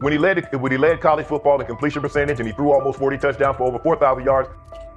when he led college football in completion percentage and he threw almost 40 touchdowns for over 4,000 yards.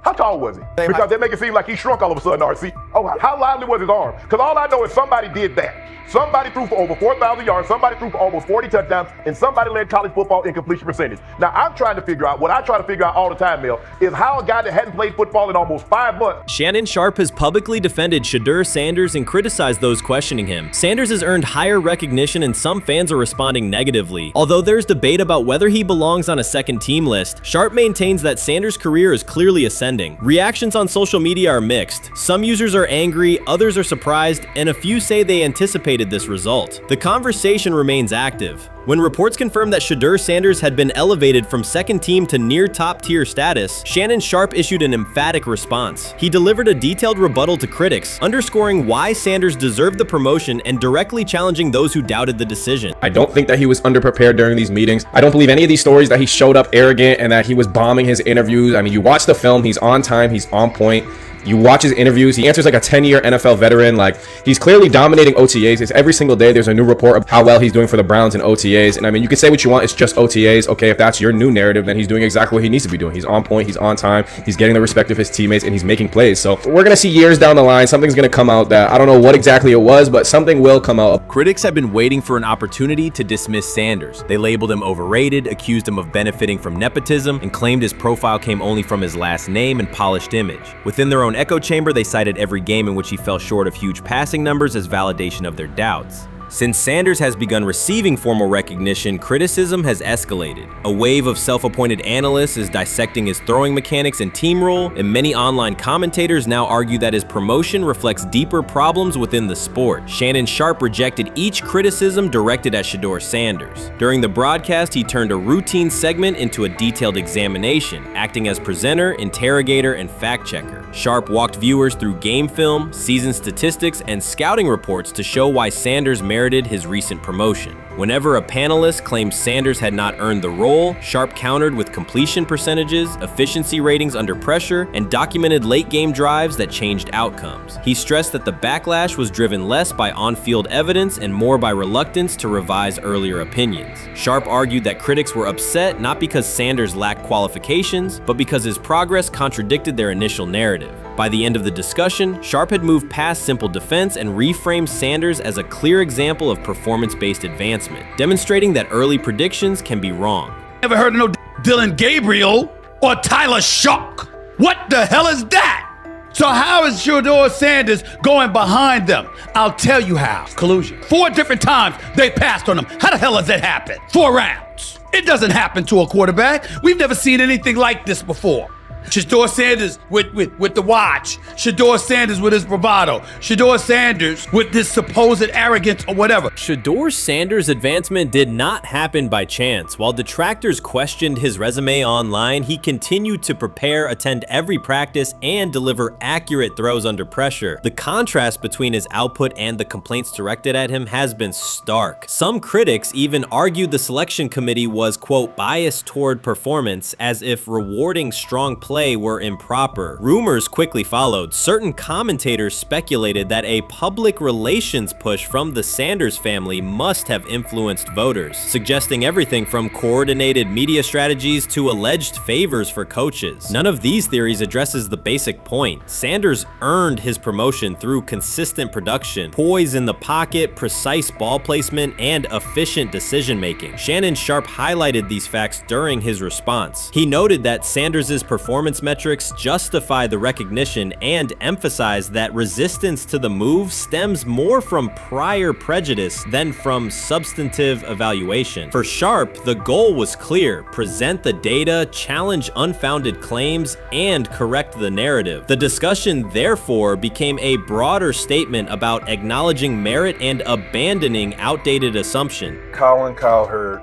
How tall was he? Because they make it seem like he shrunk all of a sudden, RC. Oh, how lively was his arm? Because all I know is somebody did that. Somebody threw for over 4,000 yards, somebody threw for almost 40 touchdowns, and somebody led college football in completion percentage. Now, I'm trying to figure out, what I try to figure out all the time, Mel, is how a guy that hadn't played football in almost 5 months. Shannon Sharpe has publicly defended Shedeur Sanders and criticized those questioning him. Sanders has earned higher recognition and some fans are responding negatively. Although there's debate about whether he belongs on a second team list, Sharpe maintains that Sanders' career is clearly ascending. Reactions on social media are mixed. Some users are angry, others are surprised, and a few say they anticipated this result. The conversation remains active. When reports confirmed that Shedeur Sanders had been elevated from second team to near top tier status, Shannon Sharpe issued an emphatic response. He delivered a detailed rebuttal to critics, underscoring why Sanders deserved the promotion and directly challenging those who doubted the decision. I don't think that he was underprepared during these meetings. I don't believe any of these stories that he showed up arrogant and that he was bombing his interviews. I mean, you watch the film, he's on time, he's on point. You watch his interviews, he answers like a 10-year NFL veteran. Like, he's clearly dominating OTAs. It's every single day there's a new report of how well he's doing for the Browns in OTAs. And I mean, you can say what you want, it's just OTAs. Okay, if that's your new narrative, then he's doing exactly what he needs to be doing. He's on point, he's on time, he's getting the respect of his teammates, and he's making plays. So we're gonna see years down the line, something's gonna come out that I don't know what exactly it was, but something will come out. Critics have been waiting for an opportunity to dismiss Sanders. They labeled him overrated, accused him of benefiting from nepotism, and claimed his profile came only from his last name and polished image. Within their own echo chamber, they cited every game in which he fell short of huge passing numbers as validation of their doubts. Since Sanders has begun receiving formal recognition, criticism has escalated. A wave of self-appointed analysts is dissecting his throwing mechanics and team role, and many online commentators now argue that his promotion reflects deeper problems within the sport. Shannon Sharpe rejected each criticism directed at Shedeur Sanders. During the broadcast, he turned a routine segment into a detailed examination, acting as presenter, interrogator, and fact-checker. Sharpe walked viewers through game film, season statistics, and scouting reports to show why Sanders merited his recent promotion. Whenever a panelist claimed Sanders had not earned the role, Sharpe countered with completion percentages, efficiency ratings under pressure, and documented late-game drives that changed outcomes. He stressed that the backlash was driven less by on-field evidence and more by reluctance to revise earlier opinions. Sharpe argued that critics were upset not because Sanders lacked qualifications, but because his progress contradicted their initial narrative. By the end of the discussion, Sharpe had moved past simple defense and reframed Sanders as a clear example of performance-based advancement, demonstrating that early predictions can be wrong. Never heard of no Dylan Gabriel or Tyler Shock. What the hell is that? So how is Shedeur Sanders going behind them? I'll tell you how. Collusion. 4 different times they passed on him. How the hell does that happen? 4 rounds. It doesn't happen to a quarterback. We've never seen anything like this before. Shedeur Sanders with the watch. Shedeur Sanders with his bravado. Shedeur Sanders with this supposed arrogance or whatever. Shedeur Sanders' advancement did not happen by chance. While detractors questioned his resume online, he continued to prepare, attend every practice, and deliver accurate throws under pressure. The contrast between his output and the complaints directed at him has been stark. Some critics even argued the selection committee was, quote, biased toward performance, as if rewarding strong play were improper. Rumors quickly followed. Certain commentators speculated that a public relations push from the Sanders family must have influenced voters, suggesting everything from coordinated media strategies to alleged favors for coaches. None of these theories addresses the basic point. Sanders earned his promotion through consistent production, poise in the pocket, precise ball placement, and efficient decision-making. Shannon Sharpe highlighted these facts during his response. He noted that Sanders' performance metrics justify the recognition and emphasize that resistance to the move stems more from prior prejudice than from substantive evaluation. For Sharpe, the goal was clear: present the data, challenge unfounded claims, and correct the narrative. The discussion therefore became a broader statement about acknowledging merit and abandoning outdated assumption. Colin Cowherd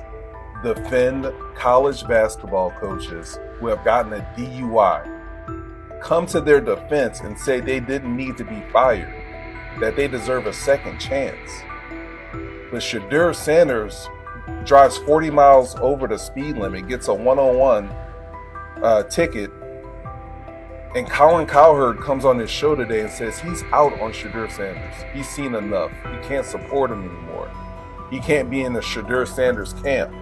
defend college basketball coaches who have gotten a DUI, come to their defense and say they didn't need to be fired, that they deserve a second chance. But Shedeur Sanders drives 40 miles over the speed limit, gets a one-on-one ticket, and Colin Cowherd comes on his show today and says he's out on Shedeur Sanders. He's seen enough. He can't support him anymore. He can't be in the Shedeur Sanders camp.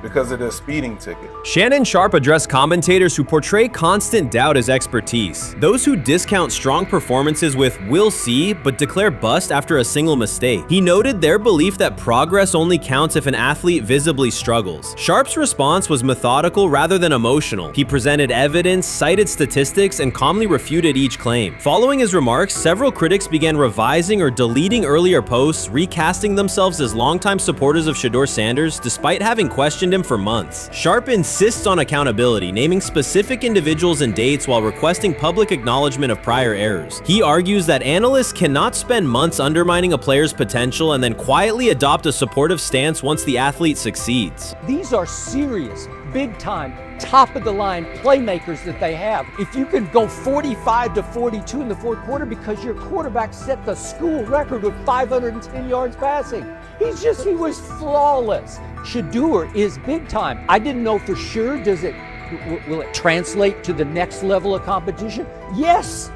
because of the speeding ticket. Shannon Sharpe addressed commentators who portray constant doubt as expertise. Those who discount strong performances with "we'll see" but declare bust after a single mistake. He noted their belief that progress only counts if an athlete visibly struggles. Sharpe's response was methodical rather than emotional. He presented evidence, cited statistics, and calmly refuted each claim. Following his remarks, several critics began revising or deleting earlier posts, recasting themselves as longtime supporters of Shedeur Sanders despite having questioned him for months. Sharpe insists on accountability, naming specific individuals and dates while requesting public acknowledgement of prior errors. He argues that analysts cannot spend months undermining a player's potential and then quietly adopt a supportive stance once the athlete succeeds. These are serious, big-time, top-of-the-line playmakers that they have. If you can go 45-42 in the fourth quarter because your quarterback set the school record with 510 yards passing. He was flawless. Shedeur is big time. I didn't know for sure, will it translate to the next level of competition? Yes,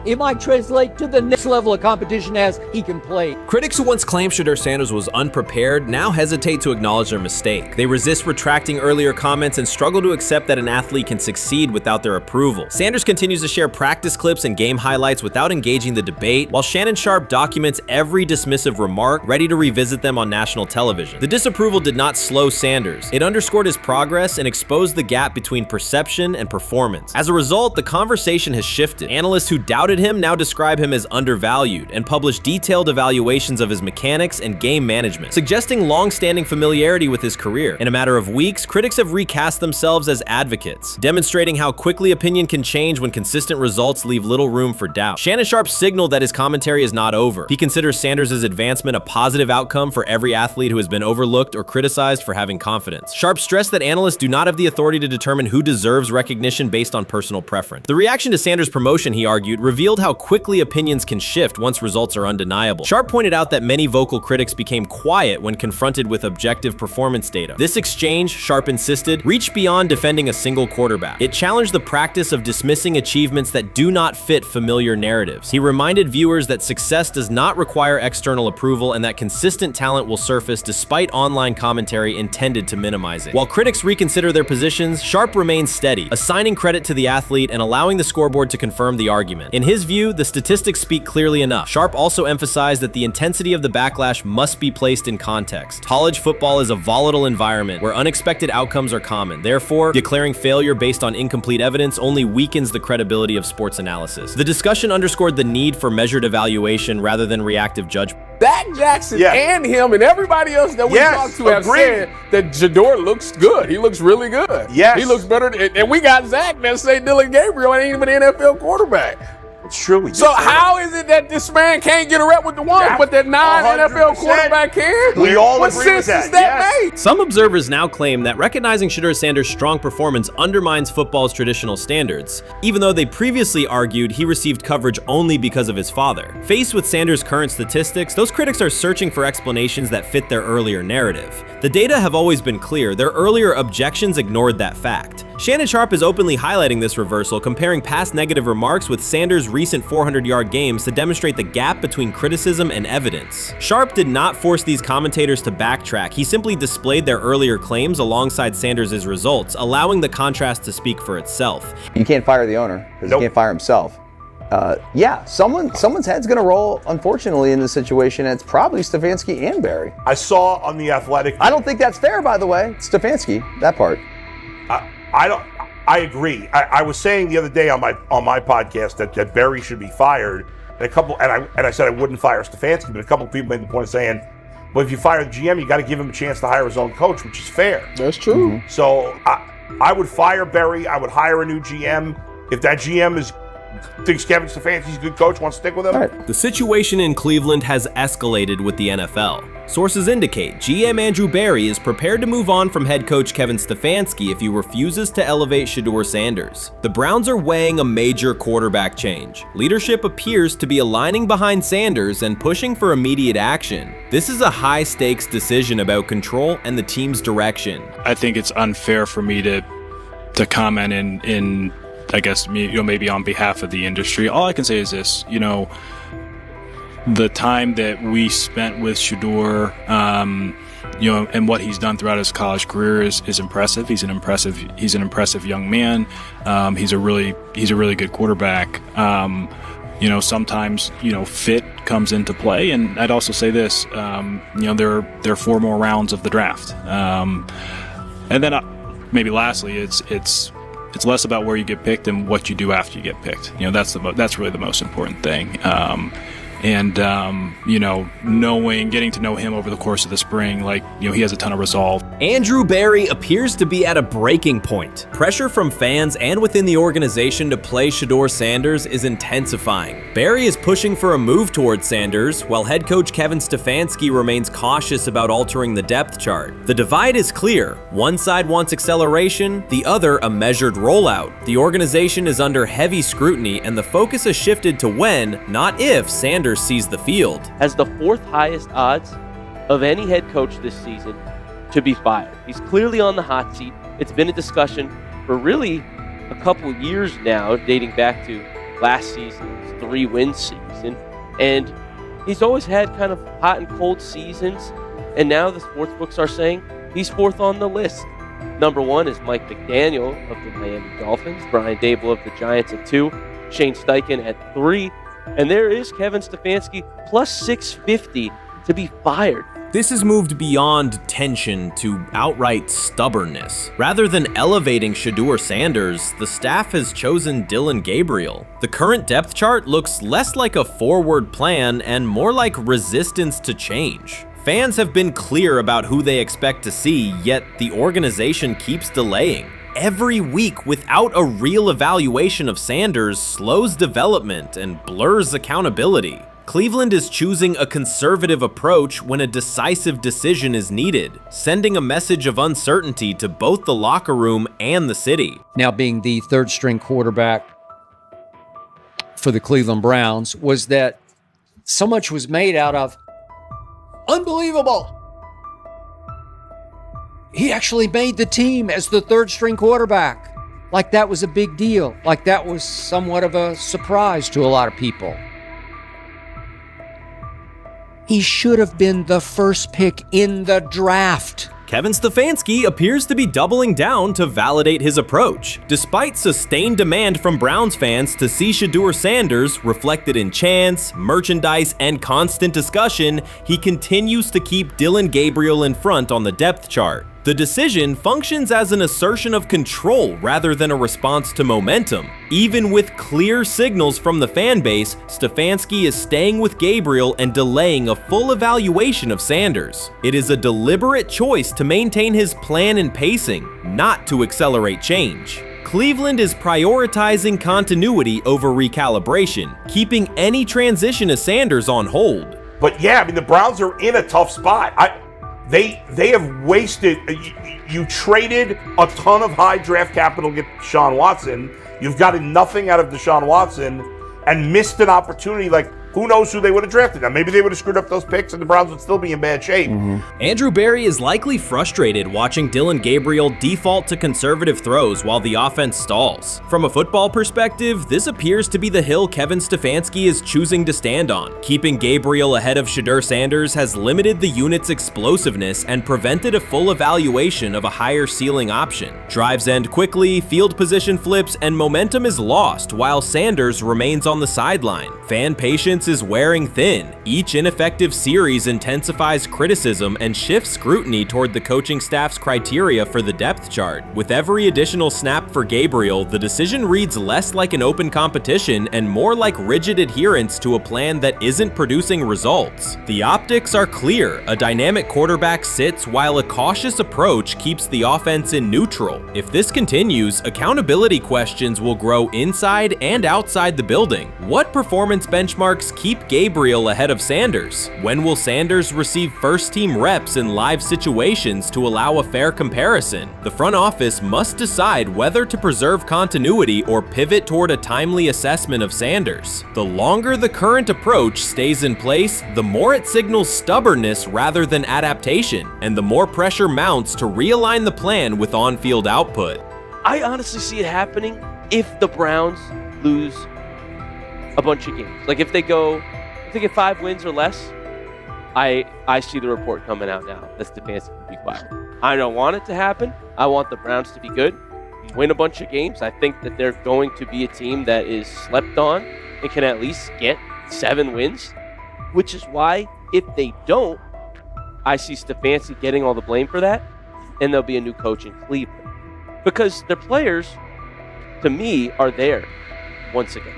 it might translate to the next level of competition as he can play. Critics who once claimed Shedeur Sanders was unprepared now hesitate to acknowledge their mistake. They resist retracting earlier comments and struggle to accept that an athlete can succeed without their approval. Sanders continues to share practice clips and game highlights without engaging the debate, while Shannon Sharpe documents every dismissive remark, ready to revisit them on national television. The disapproval did not slow Sanders. It underscored his progress and exposed the gap between perception and performance. As a result, the conversation has shifted. Analysts who doubted him now describe him as undervalued and publish detailed evaluations of his mechanics and game management, suggesting long-standing familiarity with his career. In a matter of weeks, critics have recast themselves as advocates, demonstrating how quickly opinion can change when consistent results leave little room for doubt. Shannon Sharpe signaled that his commentary is not over. He considers Sanders' advancement a positive outcome for every athlete who has been overlooked or criticized for having confidence. Sharpe stressed that analysts do not have the authority to determine who deserves recognition based on personal preference. The reaction to Sanders' promotion, he argued, revealed how quickly opinions can shift once results are undeniable. Sharpe pointed out that many vocal critics became quiet when confronted with objective performance data. This exchange, Sharpe insisted, reached beyond defending a single quarterback. It challenged the practice of dismissing achievements that do not fit familiar narratives. He reminded viewers that success does not require external approval and that consistent talent will surface despite online commentary intended to minimize it. While critics reconsider their positions, Sharpe remains steady, assigning credit to the athlete and allowing the scoreboard to confirm the argument. In his view, the statistics speak clearly enough. Sharpe also emphasized that the intensity of the backlash must be placed in context. College football is a volatile environment where unexpected outcomes are common. Therefore, declaring failure based on incomplete evidence only weakens the credibility of sports analysis. The discussion underscored the need for measured evaluation rather than reactive judgment. Dak Jackson and him and everybody else that we talked to have said that Shedeur looks good. He looks really good. Yes. He looks better. And we got Zach that say Dylan Gabriel ain't even an NFL quarterback. It's true. So how is it that this man can't get a rep with the ones, but that non-NFL quarterback can? We all what agree with sense that. does that make? Some observers now claim that recognizing Shedeur Sanders' strong performance undermines football's traditional standards, even though they previously argued he received coverage only because of his father. Faced with Sanders' current statistics, those critics are searching for explanations that fit their earlier narrative. The data have always been clear. Their earlier objections ignored that fact. Shannon Sharpe is openly highlighting this reversal, comparing past negative remarks with Sanders' recent 400-yard games to demonstrate the gap between criticism and evidence. Sharpe did not force these commentators to backtrack. He simply displayed their earlier claims alongside Sanders' results, allowing the contrast to speak for itself. You can't fire the owner because he can't fire himself. Someone's head's going to roll, unfortunately, in this situation, and it's probably Stefanski and Barry. I saw on The Athletic. I don't think that's fair, by the way. Stefanski, that part. I agree. I was saying the other day on my podcast that Barry should be fired, and I said I wouldn't fire Stefanski, but a couple of people made the point of saying, well, if you fire the GM, you got to give him a chance to hire his own coach, which is fair. That's true. So I would fire Barry. I would hire a new GM. If that GM thinks Kevin Stefanski's a good coach, wants to stick with him. The situation in Cleveland has escalated with the NFL. Sources indicate GM Andrew Barry is prepared to move on from head coach Kevin Stefanski if he refuses to elevate Shedeur Sanders. The Browns are weighing a major quarterback change. Leadership appears to be aligning behind Sanders and pushing for immediate action. This is a high-stakes decision about control and the team's direction. I think it's unfair for me to comment in I guess, maybe on behalf of the industry. All I can say is this, the time that we spent with Shedeur, and what he's done throughout his college career is impressive. He's an impressive young man. He's a really good quarterback. Sometimes fit comes into play, and I'd also say this. There are 4 more rounds of the draft, and then maybe lastly, it's less about where you get picked and what you do after you get picked. That's really the most important thing. Getting to know him over the course of the spring, he has a ton of resolve. Andrew Berry appears to be at a breaking point. Pressure from fans and within the organization to play Shedeur Sanders is intensifying. Berry is pushing for a move towards Sanders, while head coach Kevin Stefanski remains cautious about altering the depth chart. The divide is clear. One side wants acceleration, the other a measured rollout. The organization is under heavy scrutiny, and the focus has shifted to when, not if, Sanders sees the field. Has the 4th highest odds of any head coach this season to be fired. He's clearly on the hot seat. It's been a discussion for really a couple years now, dating back to last season's 3-win season. And he's always had kind of hot and cold seasons. And now the sports books are saying he's 4th on the list. Number 1 is Mike McDaniel of the Miami Dolphins, Brian Dable of the Giants at 2, Shane Steichen at 3, and there is Kevin Stefanski plus 650 to be fired. This has moved beyond tension to outright stubbornness. Rather than elevating Shedeur Sanders, the staff has chosen Dillon Gabriel. The current depth chart looks less like a forward plan and more like resistance to change. Fans have been clear about who they expect to see, yet the organization keeps delaying. Every week without a real evaluation of Sanders slows development and blurs accountability. Cleveland is choosing a conservative approach when a decisive decision is needed, sending a message of uncertainty to both the locker room and the city. Now being the 3rd-string quarterback for the Cleveland Browns, was that so much was made out of unbelievable. He actually made the team as the 3rd-string quarterback. Like that was a big deal. Like that was somewhat of a surprise to a lot of people. He should have been the first pick in the draft. Kevin Stefanski appears to be doubling down to validate his approach. Despite sustained demand from Browns fans to see Shedeur Sanders reflected in chants, merchandise, and constant discussion, he continues to keep Dillon Gabriel in front on the depth chart. The decision functions as an assertion of control rather than a response to momentum. Even with clear signals from the fan base, Stefanski is staying with Gabriel and delaying a full evaluation of Sanders. It is a deliberate choice to maintain his plan and pacing, not to accelerate change. Cleveland is prioritizing continuity over recalibration, keeping any transition to Sanders on hold. But yeah, the Browns are in a tough spot. They have wasted. You traded a ton of high draft capital to get Deshaun Watson. You've gotten nothing out of Deshaun Watson and missed an opportunity. Who knows who they would have drafted? Now, maybe they would have screwed up those picks and the Browns would still be in bad shape. Andrew Berry is likely frustrated watching Dillon Gabriel default to conservative throws while the offense stalls. From a football perspective, this appears to be the hill Kevin Stefanski is choosing to stand on. Keeping Gabriel ahead of Shedeur Sanders has limited the unit's explosiveness and prevented a full evaluation of a higher ceiling option. Drives end quickly, field position flips, and momentum is lost while Sanders remains on the sideline. Fan patience is wearing thin. Each ineffective series intensifies criticism and shifts scrutiny toward the coaching staff's criteria for the depth chart. With every additional snap for Gabriel, the decision reads less like an open competition and more like rigid adherence to a plan that isn't producing results. The optics are clear. A dynamic quarterback sits while a cautious approach keeps the offense in neutral. If this continues, accountability questions will grow inside and outside the building. What performance benchmarks keep Gabriel ahead of Sanders? When will Sanders receive first-team reps in live situations to allow a fair comparison? The front office must decide whether to preserve continuity or pivot toward a timely assessment of Sanders. The longer the current approach stays in place, the more it signals stubbornness rather than adaptation, and the more pressure mounts to realign the plan with on-field output. I honestly see it happening if the Browns lose a bunch of games. If they get 5 wins or less, I see the report coming out now that Stefanski will be fired. I don't want it to happen. I want the Browns to be good, win a bunch of games. I think that they're going to be a team that is slept on and can at least get 7 wins, which is why if they don't, I see Stefanski getting all the blame for that, and there'll be a new coach in Cleveland. Because their players, to me, are there once again.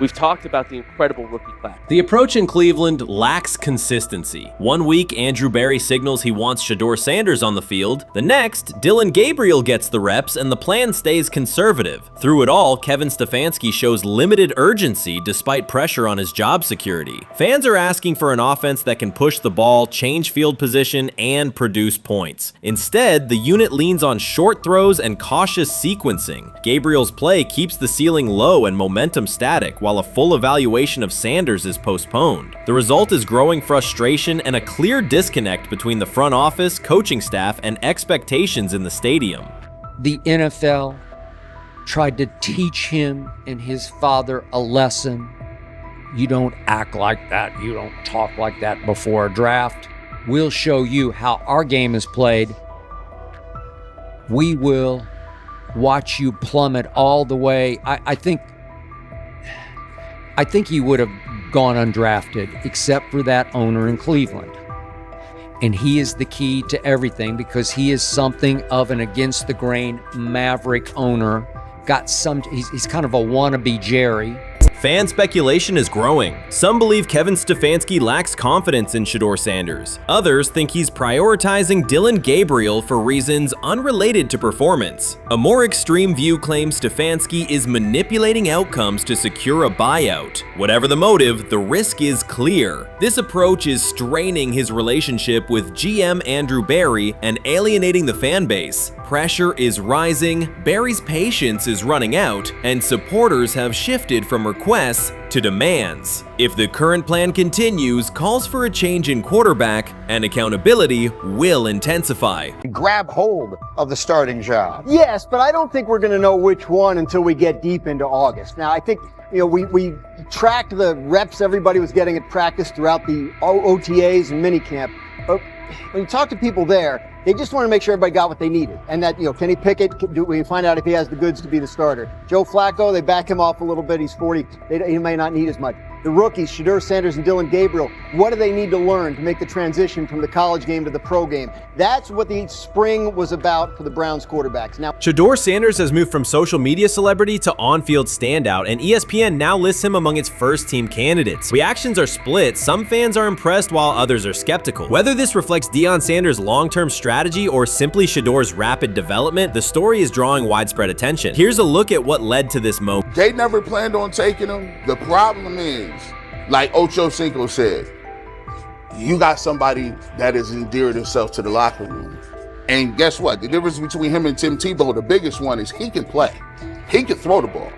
We've talked about the incredible rookie class. The approach in Cleveland lacks consistency. One week, Andrew Berry signals he wants Shedeur Sanders on the field. The next, Dillon Gabriel gets the reps and the plan stays conservative. Through it all, Kevin Stefanski shows limited urgency despite pressure on his job security. Fans are asking for an offense that can push the ball, change field position, and produce points. Instead, the unit leans on short throws and cautious sequencing. Gabriel's play keeps the ceiling low and momentum static, while a full evaluation of Sanders is postponed. The result is growing frustration and a clear disconnect between the front office, coaching staff, and expectations in the stadium. The NFL tried to teach him and his father a lesson. You don't act like that. You don't talk like that before a draft. We'll show you how our game is played. We will watch you plummet all the way. I think he would have gone undrafted except for that owner in Cleveland. And he is the key to everything because he is something of an against-the-grain maverick owner. He's kind of a wannabe Jerry. Fan speculation is growing. Some believe Kevin Stefanski lacks confidence in Shedeur Sanders. Others think he's prioritizing Dillon Gabriel for reasons unrelated to performance. A more extreme view claims Stefanski is manipulating outcomes to secure a buyout. Whatever the motive, the risk is clear. This approach is straining his relationship with GM Andrew Berry and alienating the fan base. Pressure is rising, Berry's patience is running out, and supporters have shifted from requests to demands. If the current plan continues, calls for a change in quarterback and accountability will intensify. Grab hold of the starting job. Yes, but I don't think we're going to know which one until we get deep into August. Now, I think we tracked the reps everybody was getting at practice throughout the OTAs and minicamp. But when you talk to people there, they just want to make sure everybody got what they needed. And that, Kenny Pickett, we find out if he has the goods to be the starter. Joe Flacco, they back him off a little bit. He's 40. He may not need as much. The rookies, Shedeur Sanders and Dillon Gabriel, what do they need to learn to make the transition from the college game to the pro game? That's what the spring was about for the Browns quarterbacks. Now, Shedeur Sanders has moved from social media celebrity to on-field standout, and ESPN now lists him among its first-team candidates. Reactions are split. Some fans are impressed while others are skeptical. Whether this reflects Deion Sanders' long-term strategy or simply Shedeur's rapid development, the story is drawing widespread attention. Here's a look at what led to this moment. They never planned on taking him. The problem is, like Ocho Cinco said, you got somebody that has endeared himself to the locker room. And guess what? The difference between him and Tim Tebow, the biggest one, is he can play. He can throw the ball.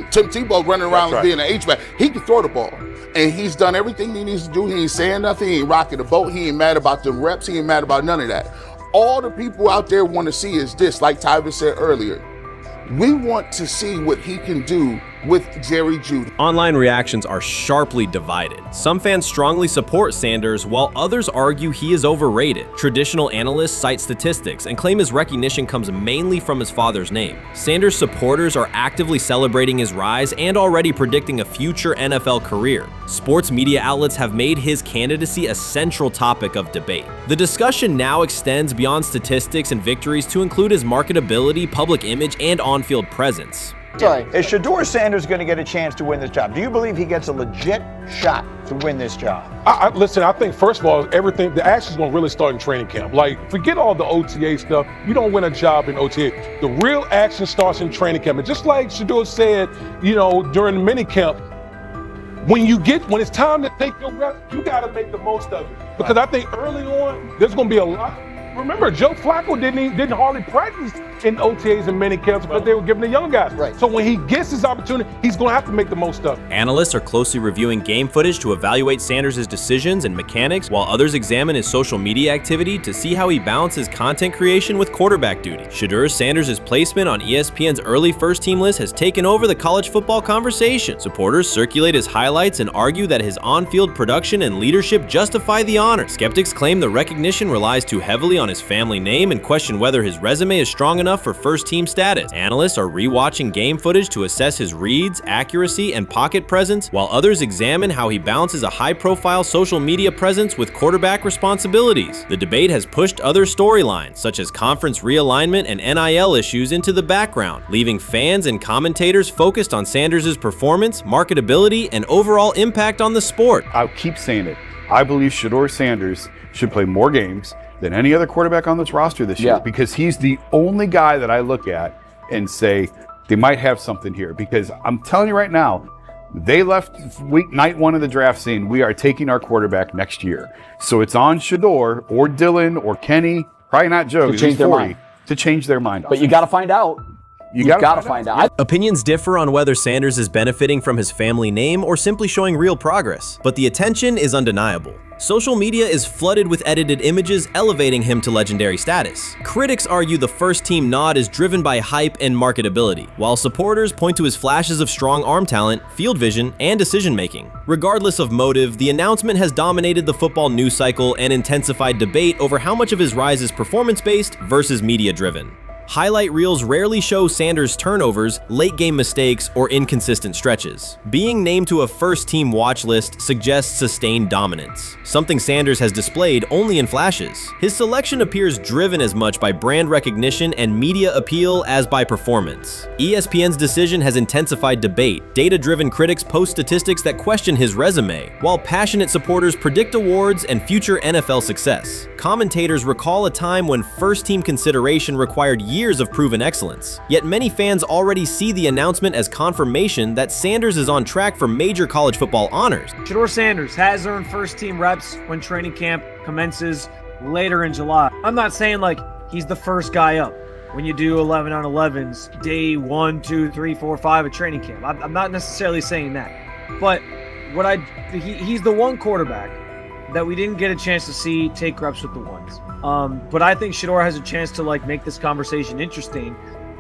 Tim Tebow running around being an H-back. He can throw the ball. And he's done everything he needs to do. He ain't saying nothing. He ain't rocking the boat. He ain't mad about the reps. He ain't mad about none of that. All the people out there want to see is this, like Tyver said earlier. We want to see what he can do with Jerry Jeudy. Online reactions are sharply divided. Some fans strongly support Sanders, while others argue he is overrated. Traditional analysts cite statistics and claim his recognition comes mainly from his father's name. Sanders supporters are actively celebrating his rise and already predicting a future NFL career. Sports media outlets have made his candidacy a central topic of debate. The discussion now extends beyond statistics and victories to include his marketability, public image, and on-field presence. Sorry, is Shedeur Sanders going to get a chance to win this job? Do you believe he gets a legit shot to win this job? Listen, I think, first of all, the action's going to really start in training camp. Like, forget all the OTA stuff. You don't win a job in OTA. The real action starts in training camp. And just like Shedeur said, during the mini camp, when it's time to take your reps, you got to make the most of it. Because I think early on, there's going to be a lot remember, Joe Flacco didn't hardly practice in OTAs and mini camps because they were giving the young guys. Right. So when he gets his opportunity, he's going to have to make the most of it. Analysts are closely reviewing game footage to evaluate Sanders' decisions and mechanics, while others examine his social media activity to see how he balances content creation with quarterback duty. Shedeur Sanders' placement on ESPN's early first-team list has taken over the college football conversation. Supporters circulate his highlights and argue that his on-field production and leadership justify the honor. Skeptics claim the recognition relies too heavily on his family name and question whether his resume is strong enough for first-team status. Analysts are rewatching game footage to assess his reads, accuracy, and pocket presence, while others examine how he balances a high-profile social media presence with quarterback responsibilities. The debate has pushed other storylines, such as conference realignment and NIL issues, into the background, leaving fans and commentators focused on Sanders' performance, marketability, and overall impact on the sport. I'll keep saying it. I believe Shedeur Sanders should play more games than any other quarterback on this roster this year, because he's the only guy that I look at and say they might have something here. Because I'm telling you right now, they left night one of the draft saying we are taking our quarterback next year. So it's on Shedeur or Dylan or Kenny, probably not Joe, to change their mind. To change their mind. But you got to find out. You got to find out. Opinions differ on whether Sanders is benefiting from his family name or simply showing real progress, but the attention is undeniable. Social media is flooded with edited images elevating him to legendary status. Critics argue the first-team nod is driven by hype and marketability, while supporters point to his flashes of strong arm talent, field vision, and decision-making. Regardless of motive, the announcement has dominated the football news cycle and intensified debate over how much of his rise is performance-based versus media-driven. Highlight reels rarely show Sanders' turnovers, late-game mistakes, or inconsistent stretches. Being named to a first-team watch list suggests sustained dominance, something Sanders has displayed only in flashes. His selection appears driven as much by brand recognition and media appeal as by performance. ESPN's decision has intensified debate. Data-driven critics post statistics that question his resume, while passionate supporters predict awards and future NFL success. Commentators recall a time when first-team consideration required years of proven excellence. Yet many fans already see the announcement as confirmation that Sanders is on track for major college football honors. Shedeur Sanders has earned first-team reps when training camp commences later in July. I'm not saying like he's the first guy up when you do 11 on 11s day 1, 2, 3, 4, 5 at training camp. I'm not necessarily saying that, but he's the one quarterback that we didn't get a chance to see take reps with the ones. But I think Shedeur has a chance to like make this conversation interesting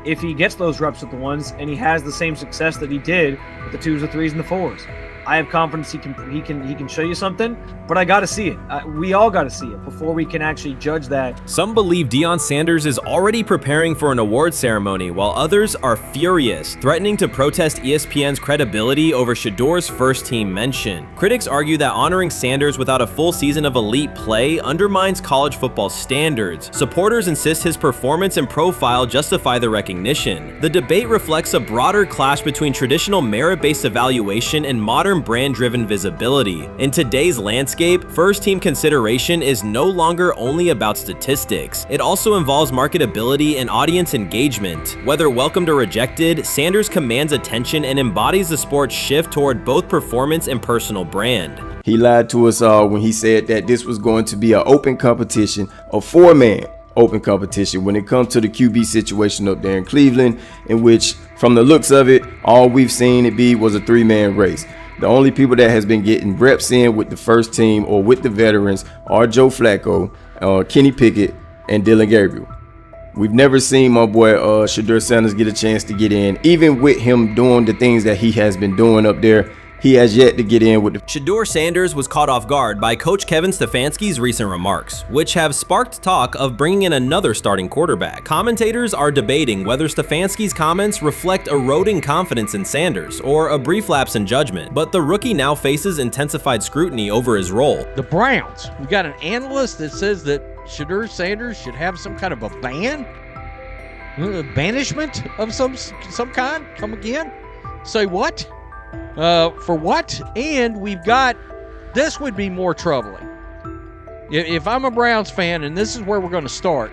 if he gets those reps with the ones and he has the same success that he did with the 2s, the 3s, and the 4s. I have confidence he can show you something, but I got to see it. We all got to see it before we can actually judge that. Some believe Deion Sanders is already preparing for an award ceremony, while others are furious, threatening to protest ESPN's credibility over Shedeur's first-team mention. Critics argue that honoring Sanders without a full season of elite play undermines college football standards. Supporters insist his performance and profile justify the recognition. The debate reflects a broader clash between traditional merit-based evaluation and modern brand-driven visibility. In today's landscape, first-team consideration is no longer only about statistics. It also involves marketability and audience engagement. Whether welcomed or rejected, Sanders commands attention and embodies the sport's shift toward both performance and personal brand. He lied to us all when he said that this was going to be an open competition, a four-man open competition when it comes to the QB situation up there in Cleveland, in which, from the looks of it, all we've seen it be was a three-man race. The only people that has been getting reps in with the first team or with the veterans are Joe Flacco, Kenny Pickett, and Dylan Gabriel. We've never seen my boy Shedeur Sanders get a chance to get in. Even with him doing the things that he has been doing up there, he has yet to get in with the... Shedeur Sanders was caught off guard by Coach Kevin Stefanski's recent remarks, which have sparked talk of bringing in another starting quarterback. Commentators are debating whether Stefanski's comments reflect eroding confidence in Sanders or a brief lapse in judgment, but the rookie now faces intensified scrutiny over his role. The Browns, we got an analyst that says that Shedeur Sanders should have some kind of a ban? Banishment of some kind? Come again? Say what? For what? And we've got, this would be more troubling. If I'm a Browns fan, and this is where we're going to start,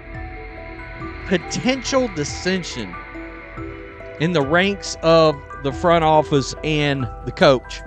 potential dissension in the ranks of the front office and the coach.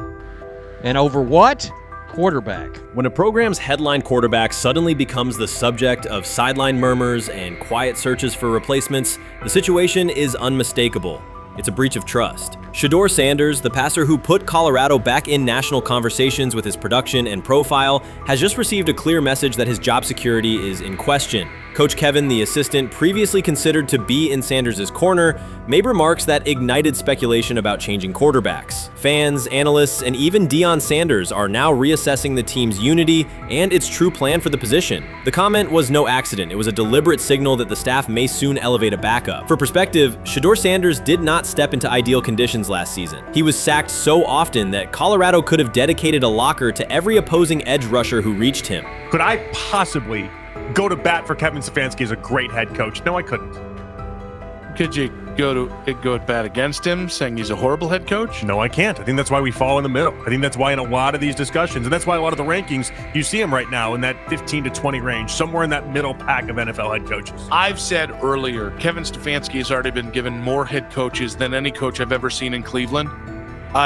And over what? quarterback. When a program's headline quarterback suddenly becomes the subject of sideline murmurs and quiet searches for replacements, the situation is unmistakable. It's a breach of trust. Shedeur Sanders, the passer who put Colorado back in national conversations with his production and profile, has just received a clear message that his job security is in question. Coach Kevin, the assistant previously considered to be in Sanders' corner, made remarks that ignited speculation about changing quarterbacks. Fans, analysts, and even Deion Sanders are now reassessing the team's unity and its true plan for the position. The comment was no accident. It was a deliberate signal that the staff may soon elevate a backup. For perspective, Shedeur Sanders did not step into ideal conditions last season. He was sacked so often that Colorado could have dedicated a locker to every opposing edge rusher who reached him. Could I possibly go to bat for Kevin Stefanski as a great head coach? No, I couldn't. Could you go to bat against him, saying he's a horrible head coach? No, I can't. I think that's why we fall in the middle. I think that's why in a lot of these discussions, and that's why a lot of the rankings, you see him right now in that 15 to 20 range, somewhere in that middle pack of NFL head coaches. I've said earlier, Kevin Stefanski has already been given more head coaches than any coach I've ever seen in Cleveland.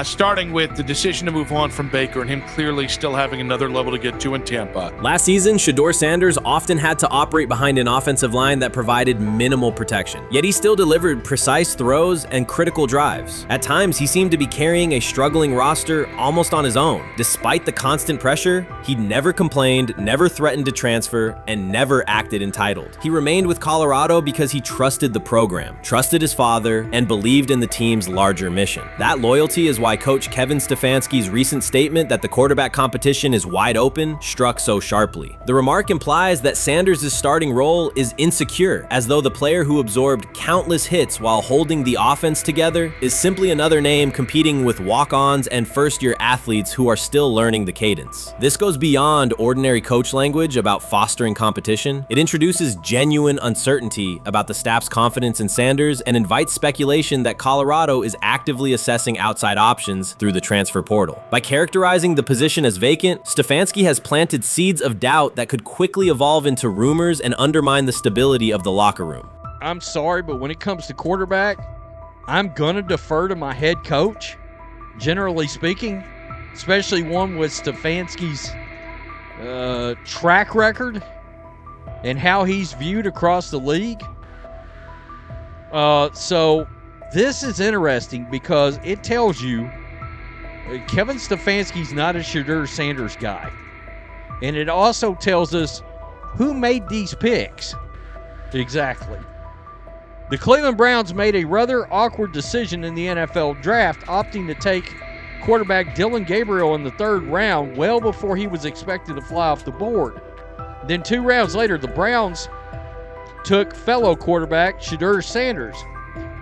Starting with the decision to move on from Baker and him clearly still having another level to get to in Tampa. Last season, Shedeur Sanders often had to operate behind an offensive line that provided minimal protection. Yet he still delivered precise throws and critical drives. At times, he seemed to be carrying a struggling roster almost on his own. Despite the constant pressure, he never complained, never threatened to transfer, and never acted entitled. He remained with Colorado because he trusted the program, trusted his father, and believed in the team's larger mission. That loyalty is why Coach Kevin Stefanski's recent statement that the quarterback competition is wide open struck so sharply. The remark implies that Sanders' starting role is insecure, as though the player who absorbed countless hits while holding the offense together is simply another name competing with walk-ons and first-year athletes who are still learning the cadence. This goes beyond ordinary coach language about fostering competition. It introduces genuine uncertainty about the staff's confidence in Sanders and invites speculation that Colorado is actively assessing outside options through the transfer portal. By characterizing the position as vacant, Stefanski has planted seeds of doubt that could quickly evolve into rumors and undermine the stability of the locker room. I'm sorry, but when it comes to quarterback, I'm gonna defer to my head coach, generally speaking, especially one with Stefanski's track record and how he's viewed across the league. So this is interesting because it tells you Kevin Stefanski's not a Shedeur Sanders guy. And it also tells us who made these picks. Exactly. The Cleveland Browns made a rather awkward decision in the NFL draft, opting to take quarterback Dillon Gabriel in the 3rd round well before he was expected to fly off the board. Then 2 rounds later, the Browns took fellow quarterback Shedeur Sanders.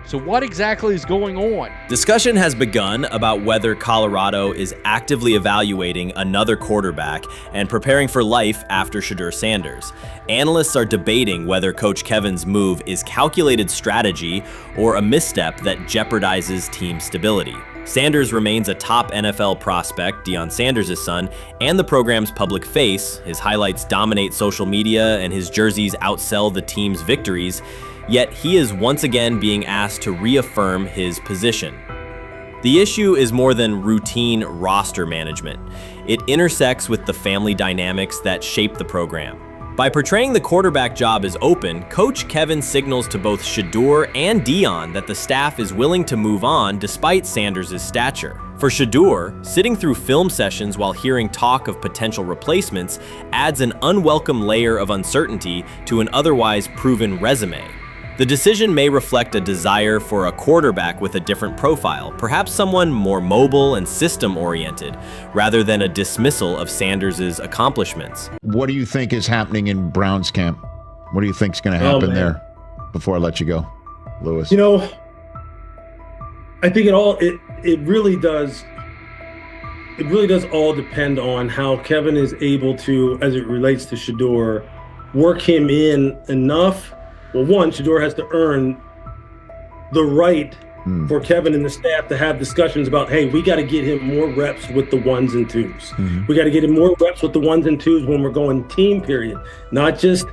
So what exactly is going on? Discussion has begun about whether Colorado is actively evaluating another quarterback and preparing for life after Shedeur Sanders. Analysts are debating whether Coach Kevin's move is calculated strategy or a misstep that jeopardizes team stability. Sanders remains a top NFL prospect, Deion Sanders' son, and the program's public face. His highlights dominate social media and his jerseys outsell the team's victories. Yet he is once again being asked to reaffirm his position. The issue is more than routine roster management. It intersects with the family dynamics that shape the program. By portraying the quarterback job as open, Coach Kevin signals to both Shedeur and Deion that the staff is willing to move on despite Sanders' stature. For Shedeur, sitting through film sessions while hearing talk of potential replacements adds an unwelcome layer of uncertainty to an otherwise proven resume. The decision may reflect a desire for a quarterback with a different profile, perhaps someone more mobile and system-oriented, rather than a dismissal of Sanders' accomplishments. What do you think is happening in Browns camp? What do you think is going to happen there before I let you go, Lewis? You know, I think it really does all depend on how Kevin is able to, as it relates to Shedeur, work him in enough. Well, one, Shedeur has to earn the right for Kevin and the staff to have discussions about, hey, we got to get him more reps with the 1s and 2s. We got to get him more reps with the 1s and 2s when we're going team period, not just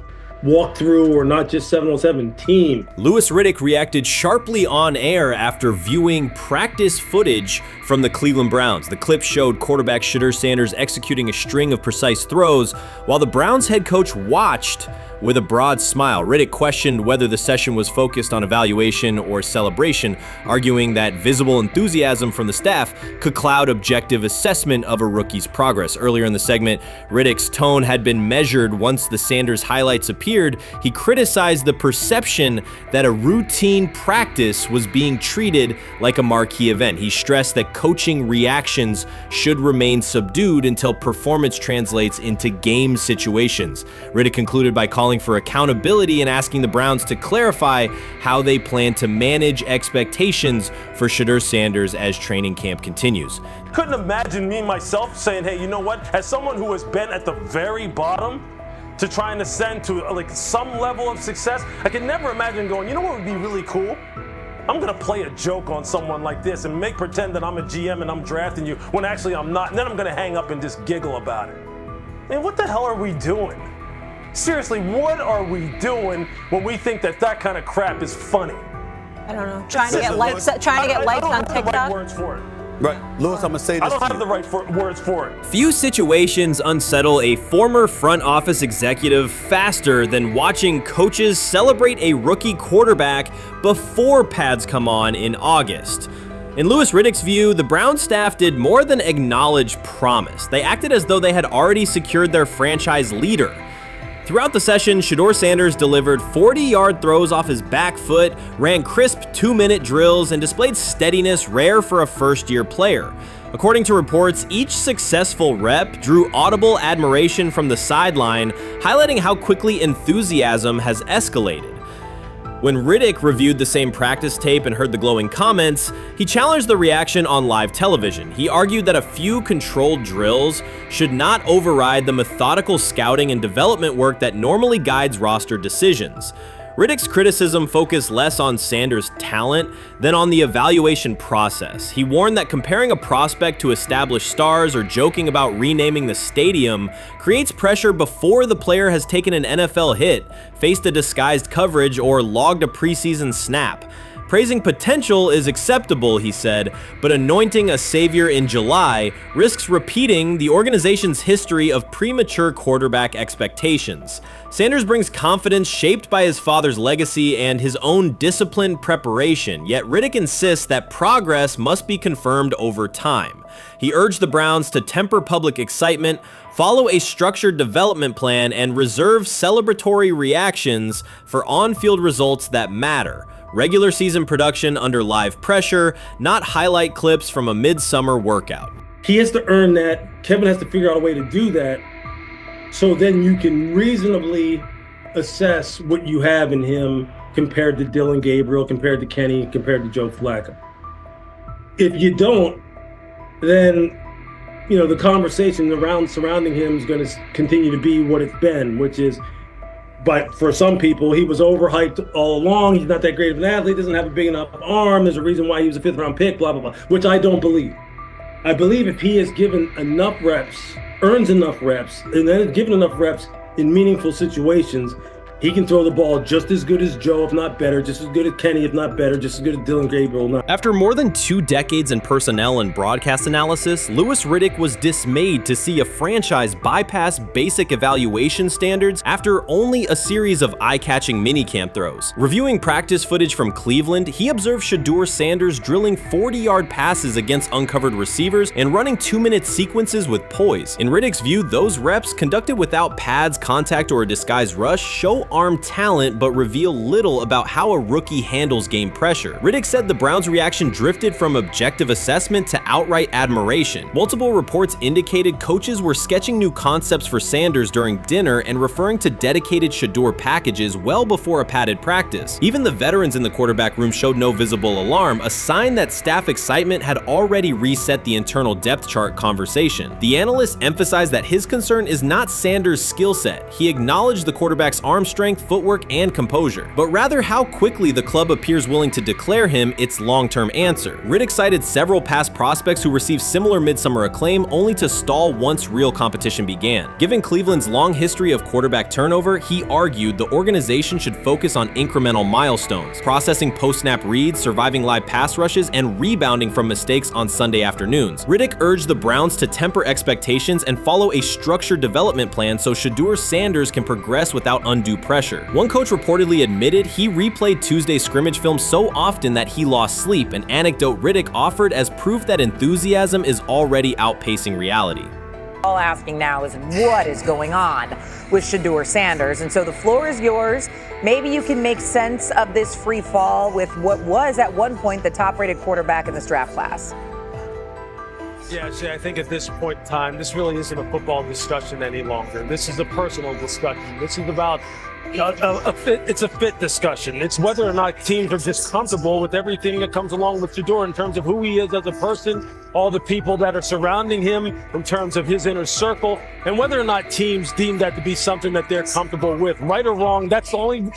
walkthrough or not just 7-on-7 team. Louis Riddick reacted sharply on air after viewing practice footage from the Cleveland Browns. The clip showed quarterback Shedeur Sanders executing a string of precise throws while the Browns head coach watched with a broad smile. Riddick questioned whether the session was focused on evaluation or celebration, arguing that visible enthusiasm from the staff could cloud objective assessment of a rookie's progress. Earlier in the segment, Riddick's tone had been measured once the Sanders highlights appeared. He criticized the perception that a routine practice was being treated like a marquee event. He stressed that coaching reactions should remain subdued until performance translates into game situations. Riddick concluded by calling for accountability and asking the Browns to clarify how they plan to manage expectations for Shedeur Sanders as training camp continues. Couldn't imagine me myself saying, hey, you know what, as someone who has been at the very bottom to try and ascend to like some level of success, I could never imagine going, you know what would be really cool? I'm gonna play a joke on someone like this and make pretend that I'm a GM and I'm drafting you when actually I'm not, and then I'm gonna hang up and just giggle about it. Man, what the hell are we doing? Seriously, what are we doing when we think that that kind of crap is funny? I don't know. Trying to get likes on TikTok. I don't have the right words for it. Right, Louis, I'm gonna say this. I don't have the right words for it. Few situations unsettle a former front office executive faster than watching coaches celebrate a rookie quarterback before pads come on in August. In Louis Riddick's view, the Browns staff did more than acknowledge promise. They acted as though they had already secured their franchise leader. Throughout the session, Shedeur Sanders delivered 40-yard throws off his back foot, ran crisp 2-minute drills, and displayed steadiness rare for a first-year player. According to reports, each successful rep drew audible admiration from the sideline, highlighting how quickly enthusiasm has escalated. When Riddick reviewed the same practice tape and heard the glowing comments, he challenged the reaction on live television. He argued that a few controlled drills should not override the methodical scouting and development work that normally guides roster decisions. Riddick's criticism focused less on Sanders' talent than on the evaluation process. He warned that comparing a prospect to established stars or joking about renaming the stadium creates pressure before the player has taken an NFL hit, faced a disguised coverage, or logged a preseason snap. Praising potential is acceptable, he said, but anointing a savior in July risks repeating the organization's history of premature quarterback expectations. Sanders brings confidence shaped by his father's legacy and his own disciplined preparation, yet Riddick insists that progress must be confirmed over time. He urged the Browns to temper public excitement, follow a structured development plan, and reserve celebratory reactions for on-field results that matter. Regular season production under live pressure, not highlight clips from a midsummer workout. He has to earn that. Kevin has to figure out a way to do that. So then you can reasonably assess what you have in him compared to Dylan Gabriel, compared to Kenny, compared to Joe Flacco. If you don't, then the conversation surrounding him is going to continue to be what it's been, which is, but for some people, he was overhyped all along. He's not that great of an athlete, doesn't have a big enough arm. There's a reason why he was a 5th-round pick, blah, blah, blah, which I don't believe. I believe if he is given enough reps, earns enough reps, and then is given enough reps in meaningful situations, he can throw the ball just as good as Joe, if not better, just as good as Kenny, if not better, just as good as Dylan Gabriel. After more than 2 decades in personnel and broadcast analysis, Louis Riddick was dismayed to see a franchise bypass basic evaluation standards after only a series of eye-catching minicamp throws. Reviewing practice footage from Cleveland, he observed Shedeur Sanders drilling 40-yard passes against uncovered receivers and running 2-minute sequences with poise. In Riddick's view, those reps, conducted without pads, contact, or a disguised rush, show arm talent but reveal little about how a rookie handles game pressure. Riddick said the Browns' reaction drifted from objective assessment to outright admiration. Multiple reports indicated coaches were sketching new concepts for Sanders during dinner and referring to dedicated Shedeur packages well before a padded practice. Even the veterans in the quarterback room showed no visible alarm, a sign that staff excitement had already reset the internal depth chart conversation. The analyst emphasized that his concern is not Sanders' skill set. He acknowledged the quarterback's arm strength strength, footwork, and composure, but rather how quickly the club appears willing to declare him its long-term answer. Riddick cited several past prospects who received similar midsummer acclaim only to stall once real competition began. Given Cleveland's long history of quarterback turnover, he argued the organization should focus on incremental milestones, processing post-snap reads, surviving live pass rushes, and rebounding from mistakes on Sunday afternoons. Riddick urged the Browns to temper expectations and follow a structured development plan so Shedeur Sanders can progress without undue pressure. One coach reportedly admitted he replayed Tuesday's scrimmage film so often that he lost sleep, an anecdote Riddick offered as proof that enthusiasm is already outpacing reality. All asking now is what is going on with Shedeur Sanders, and so the floor is yours. Maybe you can make sense of this free fall with what was at one point the top-rated quarterback in this draft class. Yeah, Shay, I think at this point in time, this really isn't a football discussion any longer. This is a personal discussion. This is about it's a fit discussion. It's whether or not teams are just comfortable with everything that comes along with Shedeur in terms of who he is as a person, all the people that are surrounding him in terms of his inner circle, and whether or not teams deem that to be something that they're comfortable with. Right or wrong, that's the only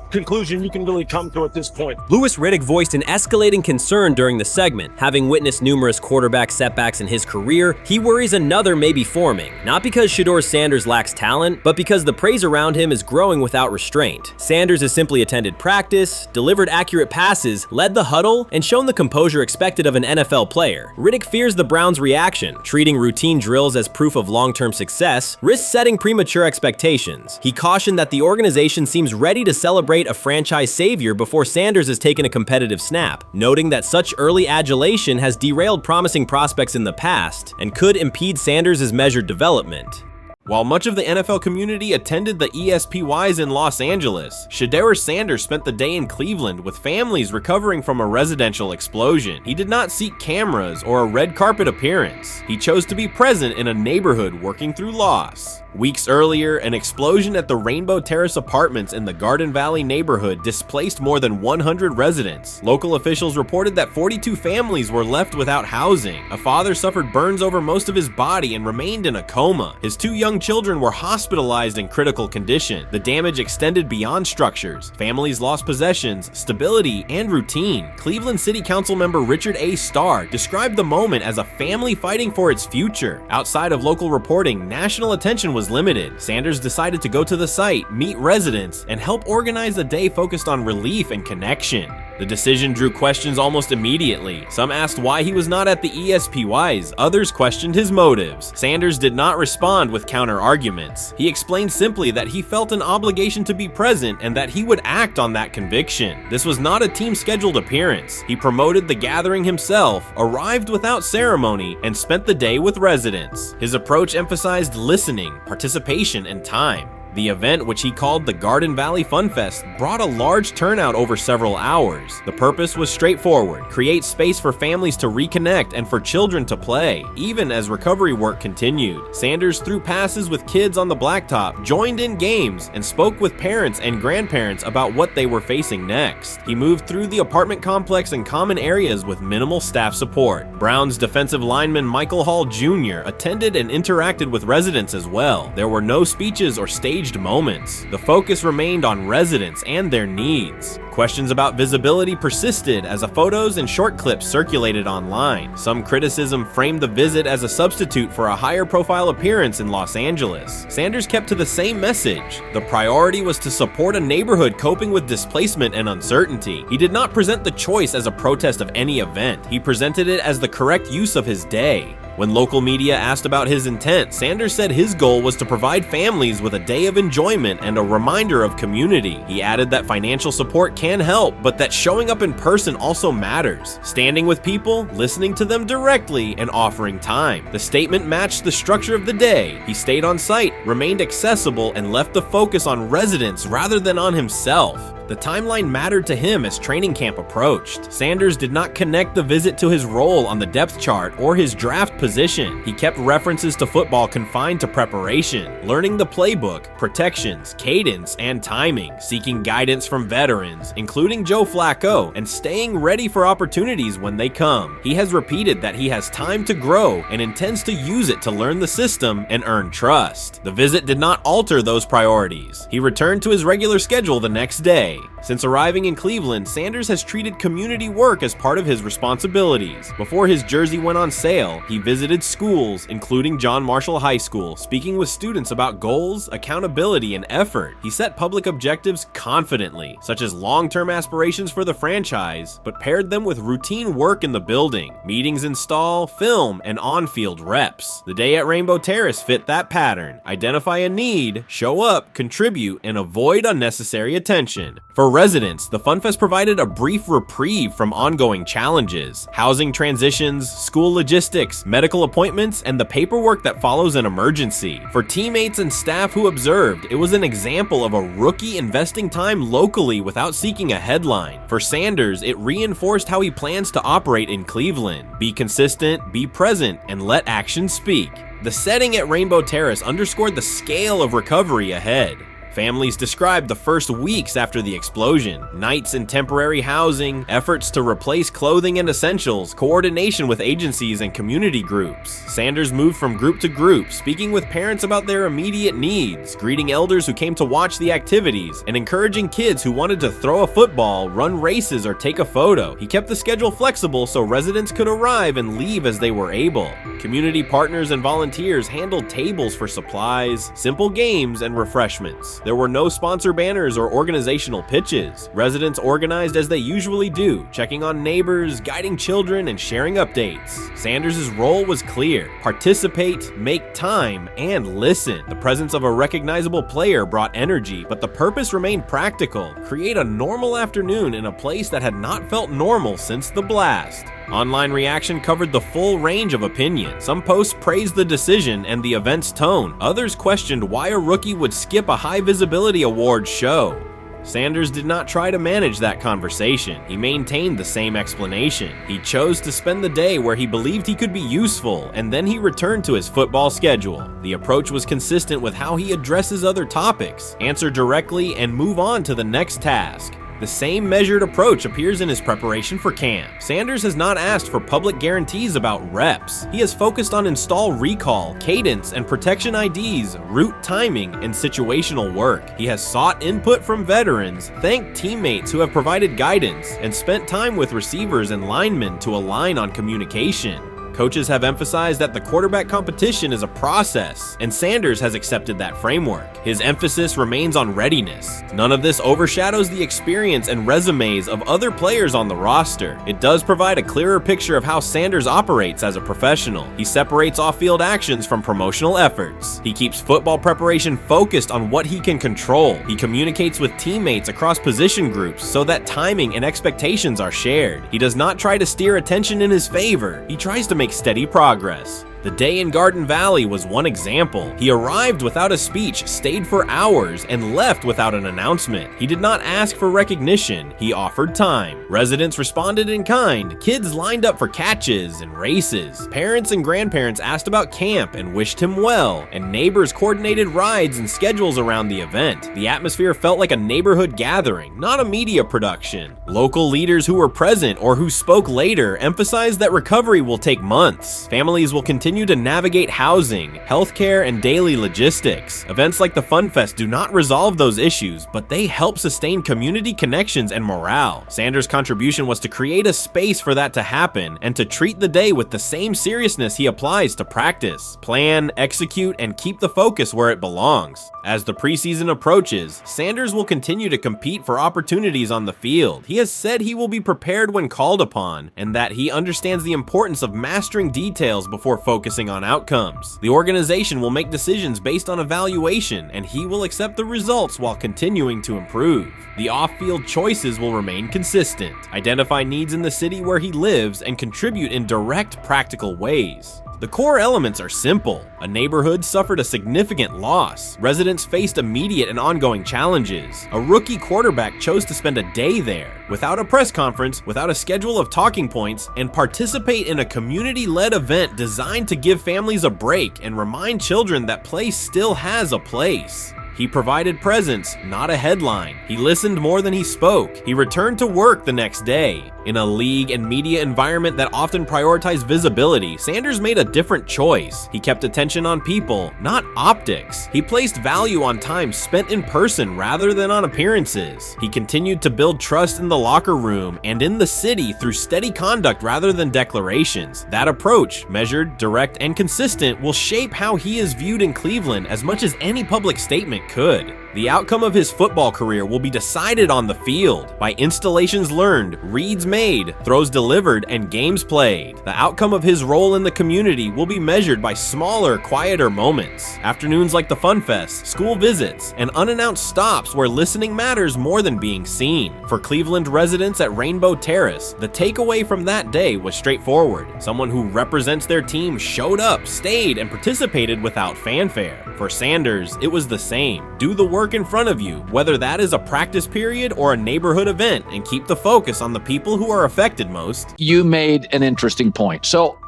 conclusion you can really come to at this point. Louis Riddick voiced an escalating concern during the segment. Having witnessed numerous quarterback setbacks in his career, he worries another may be forming, not because Shedeur Sanders lacks talent, but because the praise around him is growing without restraint. Sanders has simply attended practice, delivered accurate passes, led the huddle, and shown the composure expected of an NFL player. Riddick fears the Browns' reaction, treating routine drills as proof of long-term success, risks setting premature expectations. He cautioned that the organization seems ready to celebrate a franchise savior before Sanders has taken a competitive snap, noting that such early adulation has derailed promising prospects in the past and could impede Sanders' measured development. While much of the NFL community attended the ESPYs in Los Angeles, Shedeur Sanders spent the day in Cleveland with families recovering from a residential explosion. He did not seek cameras or a red carpet appearance. He chose to be present in a neighborhood working through loss. Weeks earlier, an explosion at the Rainbow Terrace Apartments in the Garden Valley neighborhood displaced more than 100 residents. Local officials reported that 42 families were left without housing. A father suffered burns over most of his body and remained in a coma. His 2 young children were hospitalized in critical condition. The damage extended beyond structures. Families lost possessions, stability, and routine. Cleveland City Council member Richard A. Starr described the moment as a family fighting for its future. Outside of local reporting, national attention was limited. Sanders decided to go to the site, meet residents, and help organize a day focused on relief and connection. The decision drew questions almost immediately. Some asked why he was not at the ESPYs, others questioned his motives. Sanders did not respond with counter-arguments. He explained simply that he felt an obligation to be present and that he would act on that conviction. This was not a team-scheduled appearance. He promoted the gathering himself, arrived without ceremony, and spent the day with residents. His approach emphasized listening, participation, and time. The event, which he called the Garden Valley Fun Fest, brought a large turnout over several hours. The purpose was straightforward: create space for families to reconnect and for children to play, even as recovery work continued. Sanders threw passes with kids on the blacktop, joined in games, and spoke with parents and grandparents about what they were facing next. He moved through the apartment complex and common areas with minimal staff support. Browns defensive lineman Michael Hall Jr. attended and interacted with residents as well. There were no speeches or staged moments. The focus remained on residents and their needs. Questions about visibility persisted as photos and short clips circulated online. Some criticism framed the visit as a substitute for a higher profile appearance in Los Angeles. Sanders kept to the same message. The priority was to support a neighborhood coping with displacement and uncertainty. He did not present the choice as a protest of any event. He presented it as the correct use of his day. When local media asked about his intent, Sanders said his goal was to provide families with a day of enjoyment and a reminder of community. He added that financial support can help, but that showing up in person also matters. Standing with people, listening to them directly, and offering time. The statement matched the structure of the day. He stayed on site, remained accessible, and left the focus on residents rather than on himself. The timeline mattered to him as training camp approached. Sanders did not connect the visit to his role on the depth chart or his draft position. He kept references to football confined to preparation, learning the playbook, protections, cadence, and timing, seeking guidance from veterans, including Joe Flacco, and staying ready for opportunities when they come. He has repeated that he has time to grow and intends to use it to learn the system and earn trust. The visit did not alter those priorities. He returned to his regular schedule the next day. Since arriving in Cleveland, Sanders has treated community work as part of his responsibilities. Before his jersey went on sale, he visited schools, including John Marshall High School, speaking with students about goals, accountability, and effort. He set public objectives confidently, such as long-term aspirations for the franchise, but paired them with routine work in the building, meetings in stall, film, and on-field reps. The day at Rainbow Terrace fit that pattern. Identify a need, show up, contribute, and avoid unnecessary attention. For residents, the FunFest provided a brief reprieve from ongoing challenges: housing transitions, school logistics, medical appointments, and the paperwork that follows an emergency. For teammates and staff who observed, it was an example of a rookie investing time locally without seeking a headline. For Sanders, it reinforced how he plans to operate in Cleveland: be consistent, be present, and let actions speak. The setting at Rainbow Terrace underscored the scale of recovery ahead. Families described the first weeks after the explosion: nights in temporary housing, efforts to replace clothing and essentials, coordination with agencies and community groups. Sanders moved from group to group, speaking with parents about their immediate needs, greeting elders who came to watch the activities, and encouraging kids who wanted to throw a football, run races, or take a photo. He kept the schedule flexible so residents could arrive and leave as they were able. Community partners and volunteers handled tables for supplies, simple games, and refreshments. There were no sponsor banners or organizational pitches. Residents organized as they usually do, checking on neighbors, guiding children, and sharing updates. Sanders' role was clear: participate, make time, and listen. The presence of a recognizable player brought energy, but the purpose remained practical: create a normal afternoon in a place that had not felt normal since the blast. Online reaction covered the full range of opinion. Some posts praised the decision and the event's tone. Others questioned why a rookie would skip a high-visibility awards show. Sanders did not try to manage that conversation. He maintained the same explanation. He chose to spend the day where he believed he could be useful, and then he returned to his football schedule. The approach was consistent with how he addresses other topics: answer directly and move on to the next task. The same measured approach appears in his preparation for camp. Sanders has not asked for public guarantees about reps. He has focused on install recall, cadence, and protection IDs, route timing, and situational work. He has sought input from veterans, thanked teammates who have provided guidance, and spent time with receivers and linemen to align on communication. Coaches have emphasized that the quarterback competition is a process, and Sanders has accepted that framework. His emphasis remains on readiness. None of this overshadows the experience and resumes of other players on the roster. It does provide a clearer picture of how Sanders operates as a professional. He separates off-field actions from promotional efforts. He keeps football preparation focused on what he can control. He communicates with teammates across position groups so that timing and expectations are shared. He does not try to steer attention in his favor. He tries to make steady progress. The day in Garden Valley was one example. He arrived without a speech, stayed for hours, and left without an announcement. He did not ask for recognition. He offered time. Residents responded in kind. Kids lined up for catches and races. Parents and grandparents asked about camp and wished him well, and neighbors coordinated rides and schedules around the event. The atmosphere felt like a neighborhood gathering, not a media production. Local leaders who were present or who spoke later emphasized that recovery will take months. Families will continue to navigate housing, healthcare, and daily logistics. Events like the FunFest do not resolve those issues, but they help sustain community connections and morale. Sanders' contribution was to create a space for that to happen and to treat the day with the same seriousness he applies to practice, plan, execute, and keep the focus where it belongs. As the preseason approaches, Sanders will continue to compete for opportunities on the field. He has said he will be prepared when called upon, and that he understands the importance of mastering details before focusing on outcomes. The organization will make decisions based on evaluation, and he will accept the results while continuing to improve. The off-field choices will remain consistent: identify needs in the city where he lives and contribute in direct, practical ways. The core elements are simple. A neighborhood suffered a significant loss. Residents faced immediate and ongoing challenges. A rookie quarterback chose to spend a day there, without a press conference, without a schedule of talking points, and participate in a community-led event designed to give families a break and remind children that play still has a place. He provided presence, not a headline. He listened more than he spoke. He returned to work the next day. In a league and media environment that often prioritize visibility, Sanders made a different choice. He kept attention on people, not optics. He placed value on time spent in person rather than on appearances. He continued to build trust in the locker room and in the city through steady conduct rather than declarations. That approach, measured, direct, and consistent, will shape how he is viewed in Cleveland as much as any public statement could. The outcome of his football career will be decided on the field by installations learned, reads made, throws delivered, and games played. The outcome of his role in the community will be measured by smaller, quieter moments. Afternoons like the Fun Fest, school visits, and unannounced stops where listening matters more than being seen. For Cleveland residents at Rainbow Terrace, the takeaway from that day was straightforward. Someone who represents their team showed up, stayed, and participated without fanfare. For Sanders, it was the same. Do the work in front of you, whether that is a practice period or a neighborhood event, and keep the focus on the people who are affected most. You made an interesting point. So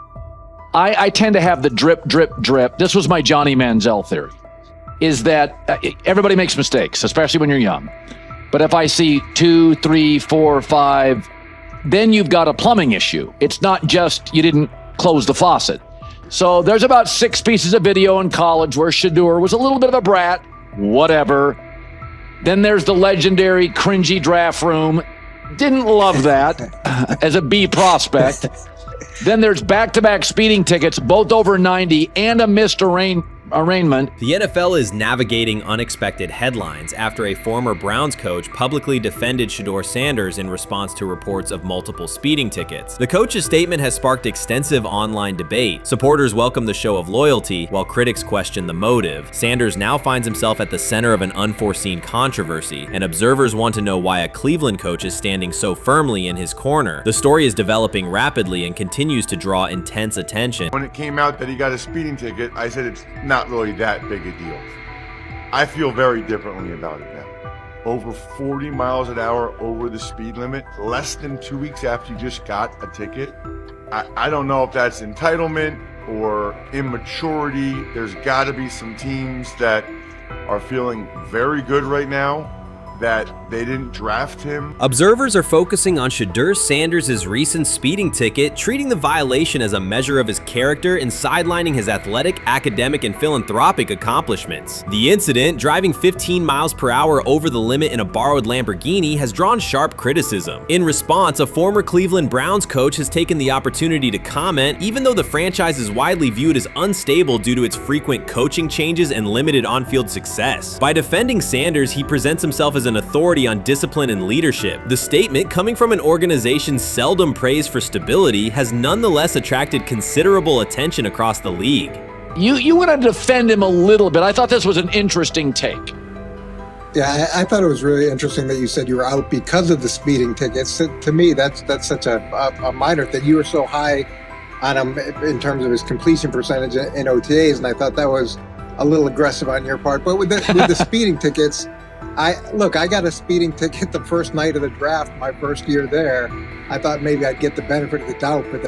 I tend to have the drip, drip, drip. This was my Johnny Manziel theory, is that everybody makes mistakes, especially when you're young. But if I see 2, 3, 4, 5, then you've got a plumbing issue. It's not just you didn't close the faucet. So there's about 6 pieces of video in college where Shedeur was a little bit of a brat, whatever. Then there's the legendary cringy draft room. Didn't love that as a B prospect. Then there's back-to-back speeding tickets, both over 90, and a missed arraignment. The NFL is navigating unexpected headlines after a former Browns coach publicly defended Shedeur Sanders in response to reports of multiple speeding tickets. The coach's statement has sparked extensive online debate. Supporters welcome the show of loyalty, while critics question the motive. Sanders now finds himself at the center of an unforeseen controversy, and observers want to know why a Cleveland coach is standing so firmly in his corner. The story is developing rapidly and continues to draw intense attention. When it came out that he got a speeding ticket, I said it's not really that big a deal. I feel very differently about it now. Over 40 miles an hour over the speed limit, less than 2 weeks after you just got a ticket. I don't know if that's entitlement or immaturity. There's got to be some teams that are feeling very good right now that they didn't draft him. Observers are focusing on Shedeur Sanders' recent speeding ticket, treating the violation as a measure of his character and sidelining his athletic, academic, and philanthropic accomplishments. The incident, driving 15 miles per hour over the limit in a borrowed Lamborghini, has drawn sharp criticism. In response, a former Cleveland Browns coach has taken the opportunity to comment, even though the franchise is widely viewed as unstable due to its frequent coaching changes and limited on-field success. By defending Sanders, he presents himself as an authority on discipline and leadership. The statement, coming from an organization seldom praised for stability, has nonetheless attracted considerable attention across the league. You want to defend him a little bit. I thought this was an interesting take. Yeah, I thought it was really interesting that you said you were out because of the speeding tickets. To me, that's such a minor thing. You were so high on him in terms of his completion percentage in OTAs, and I thought that was a little aggressive on your part. But with the speeding tickets, I got a speeding ticket the first night of the draft, my first year there. I thought maybe I'd get the benefit of the doubt, but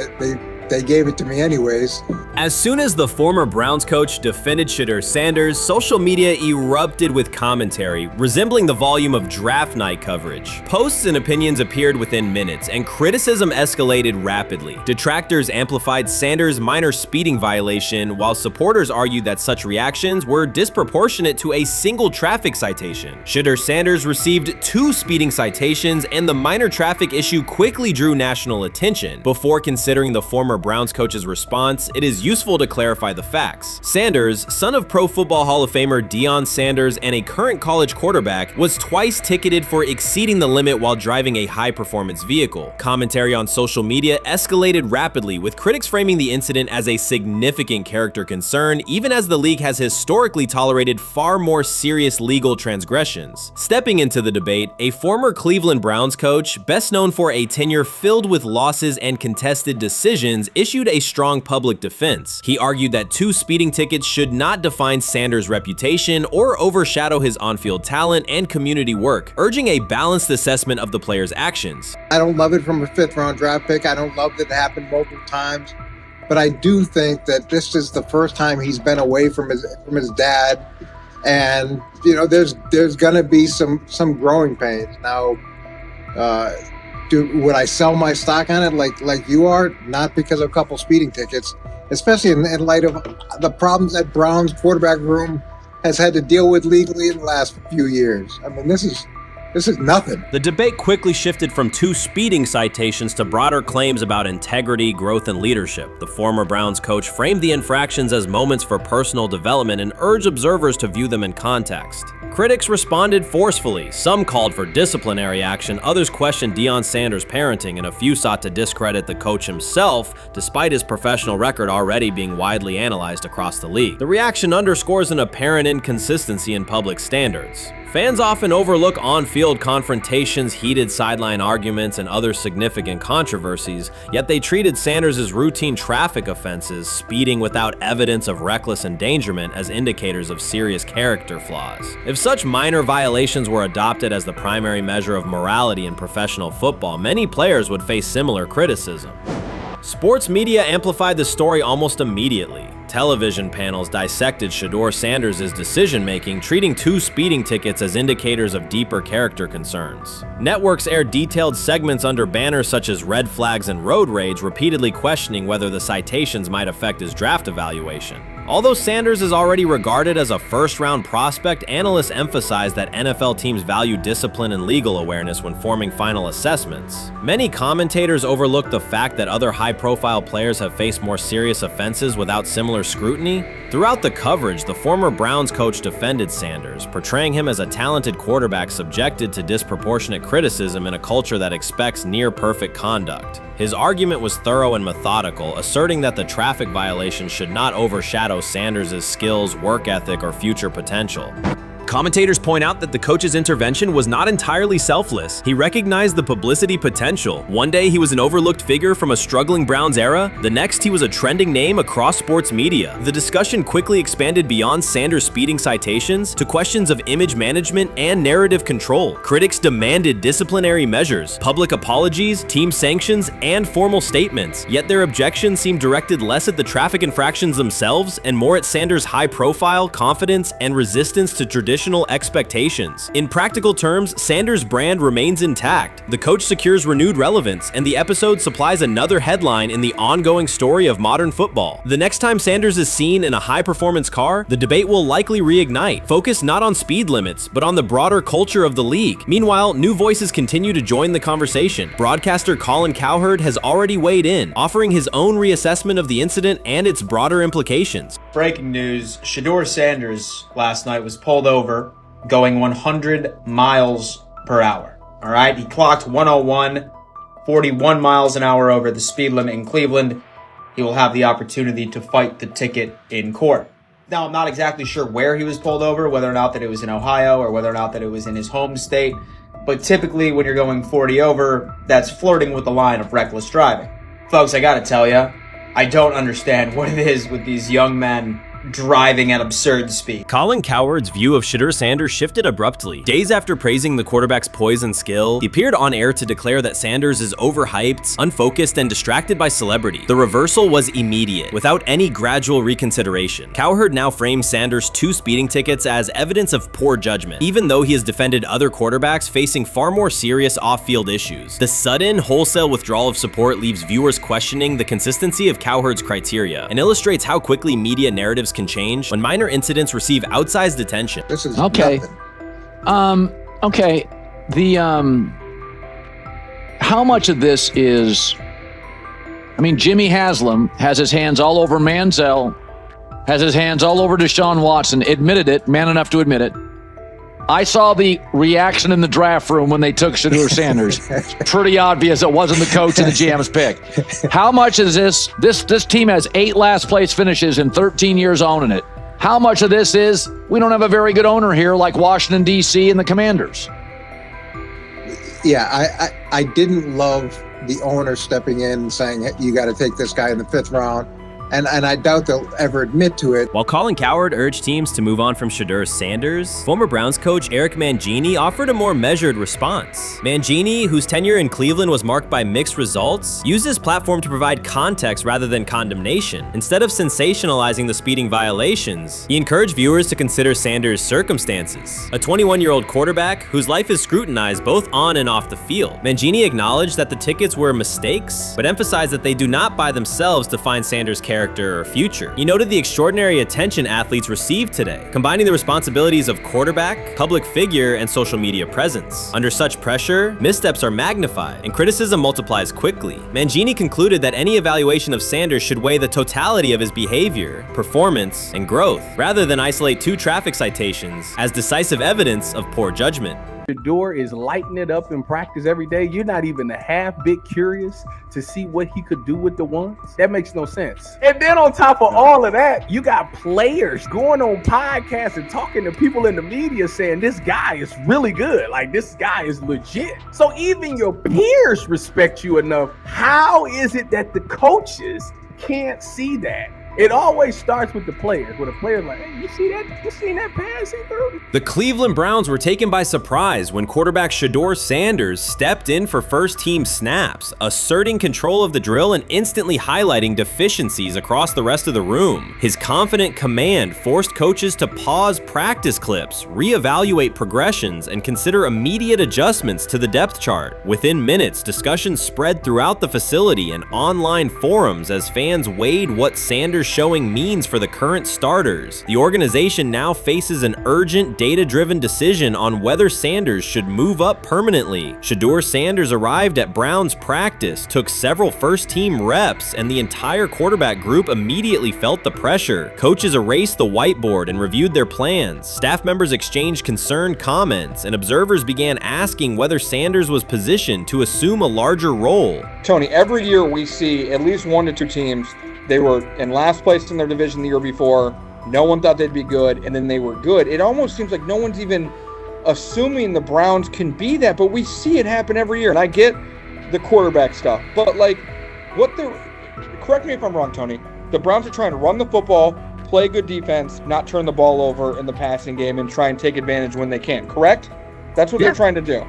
they gave it to me anyways. As soon as the former Browns coach defended Shedeur Sanders, social media erupted with commentary, resembling the volume of draft night coverage. Posts and opinions appeared within minutes, and criticism escalated rapidly. Detractors amplified Sanders' minor speeding violation, while supporters argued that such reactions were disproportionate to a single traffic citation. Shedeur Sanders received 2 speeding citations, and the minor traffic issue quickly drew national attention. Before considering the former Browns coach's response, it is useful to clarify the facts. Sanders, son of Pro Football Hall of Famer Deion Sanders and a current college quarterback, was twice ticketed for exceeding the limit while driving a high-performance vehicle. Commentary on social media escalated rapidly, with critics framing the incident as a significant character concern, even as the league has historically tolerated far more serious legal transgressions. Stepping into the debate, a former Cleveland Browns coach, best known for a tenure filled with losses and contested decisions, questions, issued a strong public defense. He argued that 2 speeding tickets should not define Sanders' reputation or overshadow his on-field talent and community work, urging a balanced assessment of the player's actions. I don't love it from a 5th-round draft pick. I don't love that it happened multiple times. But I do think that this is the first time he's been away from his dad. And, you know, there's going to be some growing pains. Now, would I sell my stock on it like you are? Not because of a couple speeding tickets, especially in light of the problems that Brown's quarterback room has had to deal with legally in the last few years. I mean, this is nothing. The debate quickly shifted from 2 speeding citations to broader claims about integrity, growth, and leadership. The former Browns coach framed the infractions as moments for personal development and urged observers to view them in context. Critics responded forcefully. Some called for disciplinary action, others questioned Deion Sanders' parenting, and a few sought to discredit the coach himself, despite his professional record already being widely analyzed across the league. The reaction underscores an apparent inconsistency in public standards. Fans often overlook on-field confrontations, heated sideline arguments, and other significant controversies, yet they treated Sanders' routine traffic offenses, speeding without evidence of reckless endangerment, as indicators of serious character flaws. If such minor violations were adopted as the primary measure of morality in professional football, many players would face similar criticism. Sports media amplified the story almost immediately. Television panels dissected Shedeur Sanders' decision-making, treating 2 speeding tickets as indicators of deeper character concerns. Networks aired detailed segments under banners such as red flags and road rage, repeatedly questioning whether the citations might affect his draft evaluation. Although Sanders is already regarded as a first-round prospect, analysts emphasize that NFL teams value discipline and legal awareness when forming final assessments. Many commentators overlook the fact that other high-profile players have faced more serious offenses without similar scrutiny. Throughout the coverage, the former Browns coach defended Sanders, portraying him as a talented quarterback subjected to disproportionate criticism in a culture that expects near-perfect conduct. His argument was thorough and methodical, asserting that the traffic violation should not overshadow Sanders' skills, work ethic, or future potential. Commentators point out that the coach's intervention was not entirely selfless. He recognized the publicity potential. One day he was an overlooked figure from a struggling Browns era, the next he was a trending name across sports media. The discussion quickly expanded beyond Sanders' speeding citations to questions of image management and narrative control. Critics demanded disciplinary measures, public apologies, team sanctions, and formal statements, yet their objections seemed directed less at the traffic infractions themselves and more at Sanders' high profile, confidence, and resistance to traditional expectations. In practical terms, Sanders' brand remains intact. The coach secures renewed relevance, and the episode supplies another headline in the ongoing story of modern football. The next time Sanders is seen in a high-performance car, the debate will likely reignite, focused not on speed limits, but on the broader culture of the league. Meanwhile, new voices continue to join the conversation. Broadcaster Colin Cowherd has already weighed in, offering his own reassessment of the incident and its broader implications. Breaking news, Shedeur Sanders last night was pulled over going 100 miles per hour. All right, he clocked 101, 41 miles an hour over the speed limit in Cleveland. He will have the opportunity to fight the ticket in court. Now, I'm not exactly sure where he was pulled over, whether or not that it was in Ohio or whether or not that it was in his home state. But typically when you're going 40 over, that's flirting with the line of reckless driving. Folks, I gotta tell you, I don't understand what it is with these young men driving at absurd speed. Colin Cowherd's view of Shedeur Sanders shifted abruptly. Days after praising the quarterback's poise and skill, he appeared on air to declare that Sanders is overhyped, unfocused, and distracted by celebrity. The reversal was immediate, without any gradual reconsideration. Cowherd now frames Sanders' 2 speeding tickets as evidence of poor judgment, even though he has defended other quarterbacks facing far more serious off-field issues. The sudden, wholesale withdrawal of support leaves viewers questioning the consistency of Cowherd's criteria and illustrates how quickly media narratives can change when minor incidents receive outsized attention. This is okay. nothing. Okay. How much of this is? I mean, Jimmy Haslam has his hands all over Manziel, has his hands all over Deshaun Watson. Admitted it, man enough to admit it. I saw the reaction in the draft room when they took Shedeur Sanders. Pretty obvious it wasn't the coach and the GM's pick. How much is this? This team has 8 last place finishes in 13 years owning it. How much of this is we don't have a very good owner here like Washington, D.C. and the Commanders? I didn't love the owner stepping in and saying, hey, you got to take this guy in the 5th round. And I doubt they'll ever admit to it. While Colin Cowherd urged teams to move on from Shedeur Sanders, former Browns coach Eric Mangini offered a more measured response. Mangini, whose tenure in Cleveland was marked by mixed results, used his platform to provide context rather than condemnation. Instead of sensationalizing the speeding violations, he encouraged viewers to consider Sanders' circumstances. A 21-year-old quarterback whose life is scrutinized both on and off the field. Mangini acknowledged that the tickets were mistakes, but emphasized that they do not by themselves define Sanders' character or future. He noted the extraordinary attention athletes received today, combining the responsibilities of quarterback, public figure, and social media presence. Under such pressure, missteps are magnified, and criticism multiplies quickly. Mangini concluded that any evaluation of Sanders should weigh the totality of his behavior, performance, and growth, rather than isolate 2 traffic citations as decisive evidence of poor judgment. Shedeur is lighting it up in practice every day. You're not even a half bit curious to see what he could do with the ones. That makes no sense. And then on top of all of that, you got players going on podcasts and talking to people in the media saying this guy is really good. Like, this guy is legit. So even your peers respect you enough. How is it that the coaches can't see that? It always starts with the players, where the players like, hey, you see that? You seen that pass he threw? The Cleveland Browns were taken by surprise when quarterback Shedeur Sanders stepped in for first-team snaps, asserting control of the drill and instantly highlighting deficiencies across the rest of the room. His confident command forced coaches to pause practice clips, reevaluate progressions, and consider immediate adjustments to the depth chart. Within minutes, discussions spread throughout the facility and online forums as fans weighed what Sanders' showing means for the current starters. The organization now faces an urgent, data-driven decision on whether Sanders should move up permanently. Shedeur Sanders arrived at Browns practice, took several first-team reps, and the entire quarterback group immediately felt the pressure. Coaches erased the whiteboard and reviewed their plans. Staff members exchanged concerned comments, and observers began asking whether Sanders was positioned to assume a larger role. Tony, every year we see at least 1 to 2 teams. They were in last place in their division the year before. No one thought they'd be good, and then they were good. It almost seems like no one's even assuming the Browns can be that, but we see it happen every year. And I get the quarterback stuff, but like, correct me if I'm wrong, Tony. The Browns are trying to run the football, play good defense, not turn the ball over in the passing game, and try and take advantage when they can, correct? That's what they're trying to do.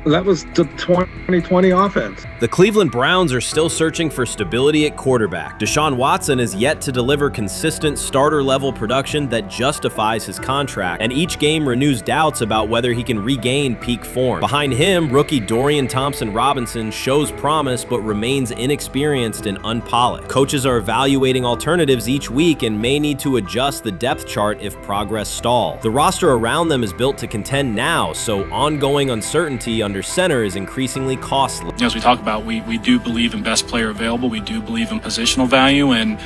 That was the 2020 offense. The Cleveland Browns are still searching for stability at quarterback. Deshaun Watson is yet to deliver consistent starter-level production that justifies his contract, and each game renews doubts about whether he can regain peak form. Behind him, rookie Dorian Thompson-Robinson shows promise but remains inexperienced and unpolished. Coaches are evaluating alternatives each week and may need to adjust the depth chart if progress stalls. The roster around them is built to contend now, so ongoing uncertainty under center is increasingly costly. As we talk about, we do believe in best player available. We do believe in positional value, and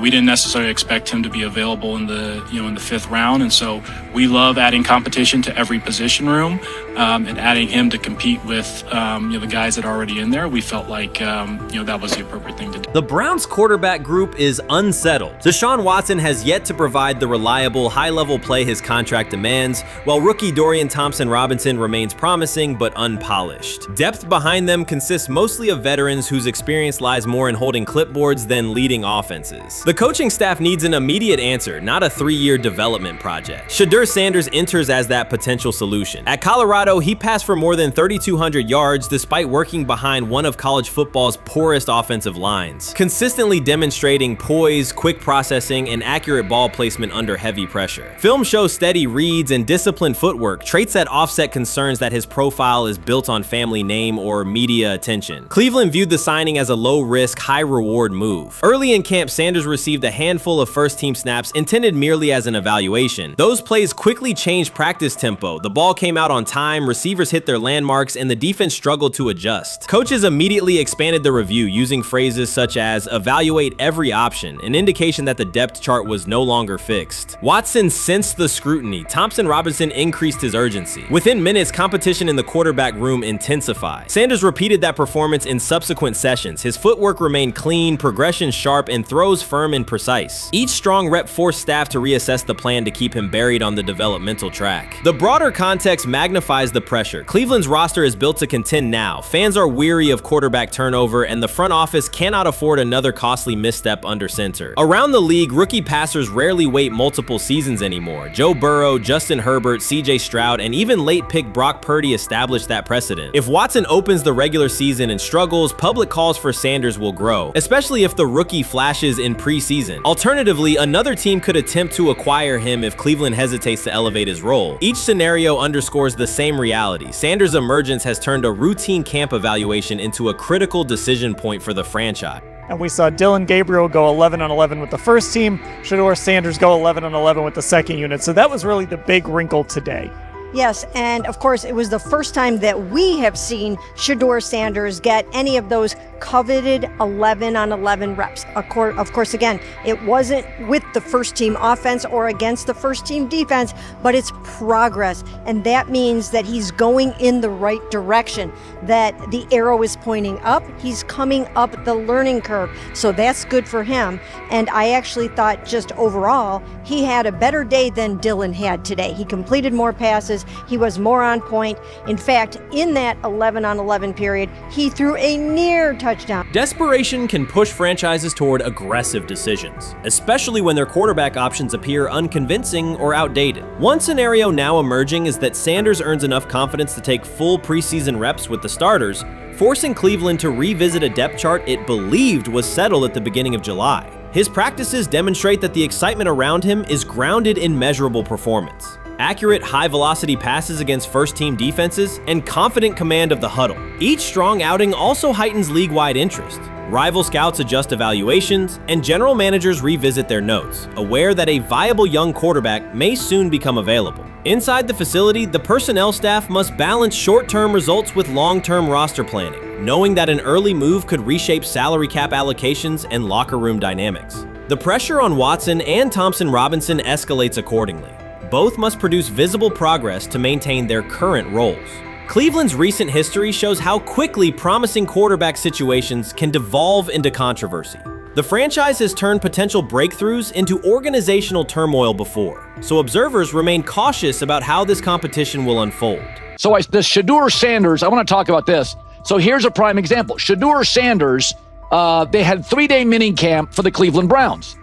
we didn't necessarily expect him to be available in the in the 5th round, and so we love adding competition to every position room and adding him to compete with the guys that are already in there. We felt like that was the appropriate thing to do. The Browns quarterback group is unsettled. Deshaun Watson has yet to provide the reliable, high-level play his contract demands, while rookie Dorian Thompson-Robinson remains promising but unpolished. Depth behind them consists mostly of veterans whose experience lies more in holding clipboards than leading offenses. The coaching staff needs an immediate answer, not a 3-year development project. Shedeur Sanders enters as that potential solution. At Colorado, he passed for more than 3,200 yards despite working behind one of college football's poorest offensive lines, consistently demonstrating poise, quick processing, and accurate ball placement under heavy pressure. Film shows steady reads and disciplined footwork, traits that offset concerns that his profile is built on family name or media attention. Cleveland viewed the signing as a low-risk, high-reward move. Early in camp, Sanders received a handful of first-team snaps intended merely as an evaluation. Those plays quickly changed practice tempo. The ball came out on time, receivers hit their landmarks, and the defense struggled to adjust. Coaches immediately expanded the review using phrases such as evaluate every option, an indication that the depth chart was no longer fixed. Watson sensed the scrutiny. Thompson-Robinson increased his urgency. Within minutes, competition in the quarterback room intensified. Sanders repeated that performance in subsequent sessions. His footwork remained clean, progression sharp, sharp and throws firm and precise. Each strong rep forced staff to reassess the plan to keep him buried on the developmental track. The broader context magnifies the pressure. Cleveland's roster is built to contend now. Fans are weary of quarterback turnover, and the front office cannot afford another costly misstep under center. Around the league, rookie passers rarely wait multiple seasons anymore. Joe Burrow, Justin Herbert, CJ Stroud, and even late pick Brock Purdy established that precedent. If Watson opens the regular season and struggles, public calls for Sanders will grow, especially if the rookie flashes in preseason. Alternatively, another team could attempt to acquire him if Cleveland hesitates to elevate his role. Each scenario underscores the same reality. Sanders' emergence has turned a routine camp evaluation into a critical decision point for the franchise. And we saw Dylan Gabriel go 11 on 11 with the first team, Shedeur Sanders go 11 on 11 with the second unit. So that was really the big wrinkle today. Yes, and of course, it was the first time that we have seen Shedeur Sanders get any of those coveted 11 on 11 reps. Of course, again, it wasn't with the first team offense or against the first team defense, but it's progress. And that means that he's going in the right direction, that the arrow is pointing up. He's coming up the learning curve. So that's good for him. And I actually thought just overall, he had a better day than Dylan had today. He completed more passes. He was more on point. In fact, in that 11 on 11 period, he threw a near touchdown. Desperation can push franchises toward aggressive decisions, especially when their quarterback options appear unconvincing or outdated. One scenario now emerging is that Sanders earns enough confidence to take full preseason reps with the starters, forcing Cleveland to revisit a depth chart it believed was settled at the beginning of July. His practices demonstrate that the excitement around him is grounded in measurable performance. Accurate, high-velocity passes against first-team defenses, and confident command of the huddle. Each strong outing also heightens league-wide interest. Rival scouts adjust evaluations, and general managers revisit their notes, aware that a viable young quarterback may soon become available. Inside the facility, the personnel staff must balance short-term results with long-term roster planning, knowing that an early move could reshape salary cap allocations and locker room dynamics. The pressure on Watson and Thompson Robinson escalates accordingly. Both must produce visible progress to maintain their current roles. Cleveland's recent history shows how quickly promising quarterback situations can devolve into controversy. The franchise has turned potential breakthroughs into organizational turmoil before, so observers remain cautious about how this competition will unfold. So the Shedeur Sanders, I want to talk about this. So here's a prime example. Shedeur Sanders, they had 3-day mini camp for the Cleveland Browns.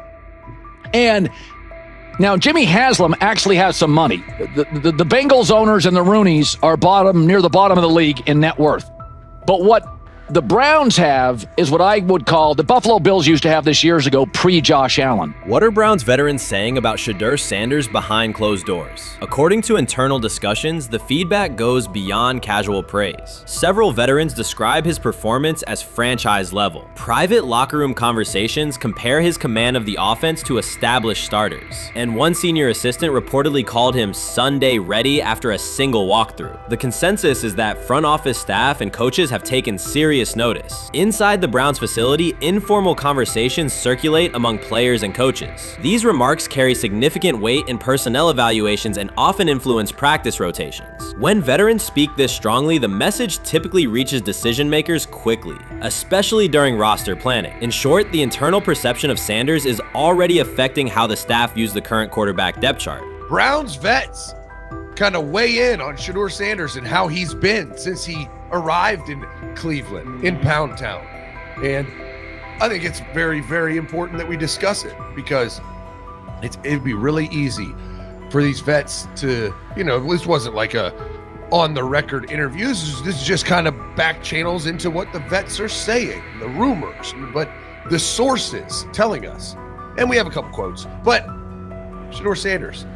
And now, Jimmy Haslam actually has some money. The Bengals owners and the Rooneys are near the bottom of the league in net worth. But what the Browns have is what I would call the Buffalo Bills used to have this years ago, pre-Josh Allen. What are Browns veterans saying about Shedeur Sanders behind closed doors? According to internal discussions, the feedback goes beyond casual praise. Several veterans describe his performance as franchise level. Private locker room conversations compare his command of the offense to established starters. And one senior assistant reportedly called him Sunday ready after a single walkthrough. The consensus is that front office staff and coaches have taken serious notice. Inside the Browns facility, informal conversations circulate among players and coaches. These remarks carry significant weight in personnel evaluations and often influence practice rotations. When veterans speak this strongly, the message typically reaches decision makers quickly, especially during roster planning. In short, the internal perception of Sanders is already affecting how the staff views the current quarterback depth chart. Browns vets kind of weigh in on Shedeur Sanders and how he's been since he arrived in Cleveland, in Pound Town. And I think it's very, very important that we discuss it, because it'd be really easy for these vets to, this wasn't like a on the record interviews. This is just kind of back channels into what the vets are saying, the rumors, but the sources telling us. And we have a couple quotes, but Shedeur Sanders,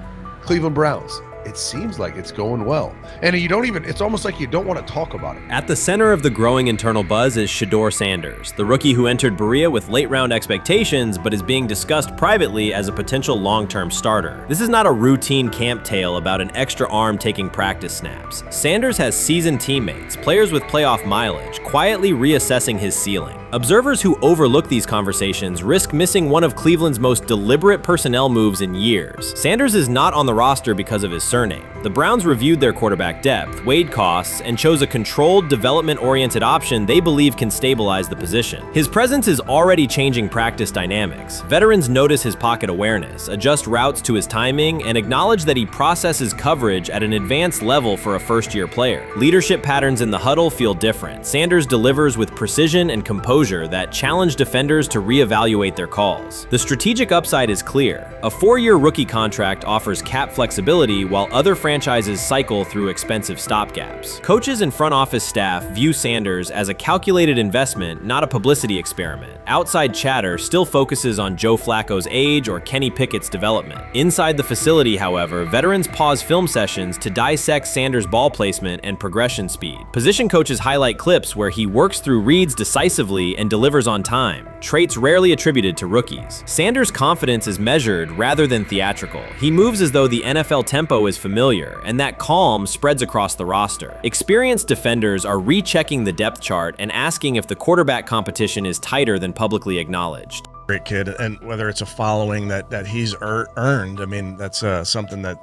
Cleveland Browns, it seems like it's going well. And it's almost like you don't want to talk about it. At the center of the growing internal buzz is Shedeur Sanders, the rookie who entered Berea with late-round expectations but is being discussed privately as a potential long-term starter. This is not a routine camp tale about an extra arm taking practice snaps. Sanders has seasoned teammates, players with playoff mileage, quietly reassessing his ceiling. Observers who overlook these conversations risk missing one of Cleveland's most deliberate personnel moves in years. Sanders is not on the roster because of his surname. The Browns reviewed their quarterback depth, weighed costs, and chose a controlled, development-oriented option they believe can stabilize the position. His presence is already changing practice dynamics. Veterans notice his pocket awareness, adjust routes to his timing, and acknowledge that he processes coverage at an advanced level for a first-year player. Leadership patterns in the huddle feel different. Sanders delivers with precision and composure that challenge defenders to reevaluate their calls. The strategic upside is clear. A 4-year rookie contract offers cap flexibility while other franchises cycle through expensive stopgaps. Coaches and front office staff view Sanders as a calculated investment, not a publicity experiment. Outside chatter still focuses on Joe Flacco's age or Kenny Pickett's development. Inside the facility, however, veterans pause film sessions to dissect Sanders' ball placement and progression speed. Position coaches highlight clips where he works through reads decisively and delivers on time, traits rarely attributed to rookies. Sanders' confidence is measured rather than theatrical. He moves as though the NFL tempo is familiar, and that calm spreads across the roster. Experienced defenders are rechecking the depth chart and asking if the quarterback competition is tighter than publicly acknowledged. Great kid, and whether it's a following that he's earned, I mean, that's something that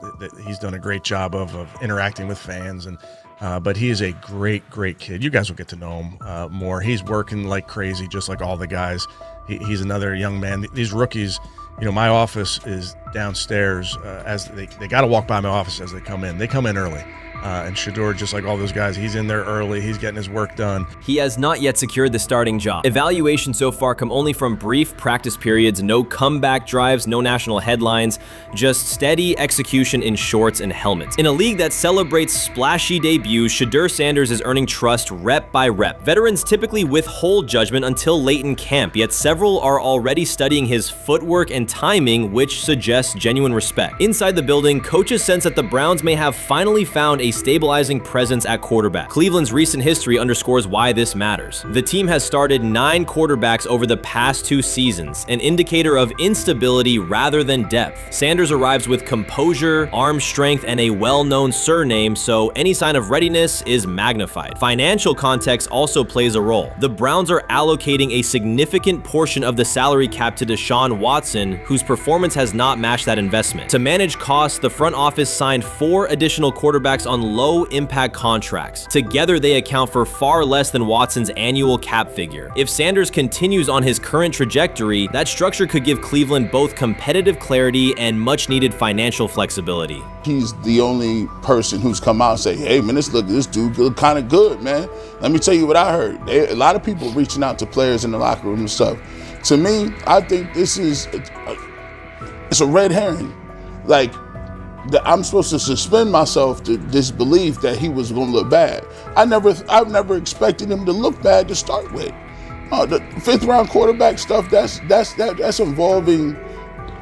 he's done a great job of interacting with fans, and but he is a great kid. You guys will get to know him more. He's working like crazy, just like all the guys. He's another young man. These rookies, you know, my office is downstairs. As they got to walk by my office as they come in. They come in early. And Shedeur, just like all those guys, he's in there early. He's getting his work done. He has not yet secured the starting job. Evaluations so far come only from brief practice periods, no comeback drives, no national headlines, just steady execution in shorts and helmets. In a league that celebrates splashy debuts, Shedeur Sanders is earning trust rep by rep. Veterans typically withhold judgment until late in camp, yet several are already studying his footwork and timing, which suggests genuine respect. Inside the building, coaches sense that the Browns may have finally found a stabilizing presence at quarterback. Cleveland's recent history underscores why this matters. The team has started 9 quarterbacks over the past 2 seasons, an indicator of instability rather than depth. Sanders arrives with composure, arm strength, and a well-known surname, so any sign of readiness is magnified. Financial context also plays a role. The Browns are allocating a significant portion of the salary cap to Deshaun Watson, whose performance has not matched that investment. To manage costs, the front office signed 4 additional quarterbacks on low-impact contracts. Together, they account for far less than Watson's annual cap figure. If Sanders continues on his current trajectory, that structure could give Cleveland both competitive clarity and much-needed financial flexibility. He's the only person who's come out and say, hey, man, this dude look kind of good, man. Let me tell you what I heard. A lot of people reaching out to players in the locker room and stuff. To me, I think this is it's a red herring. Like, I'm supposed to suspend myself to disbelief that he was going to look bad. I've never expected him to look bad to start with. The 5th round quarterback stuff, that's involving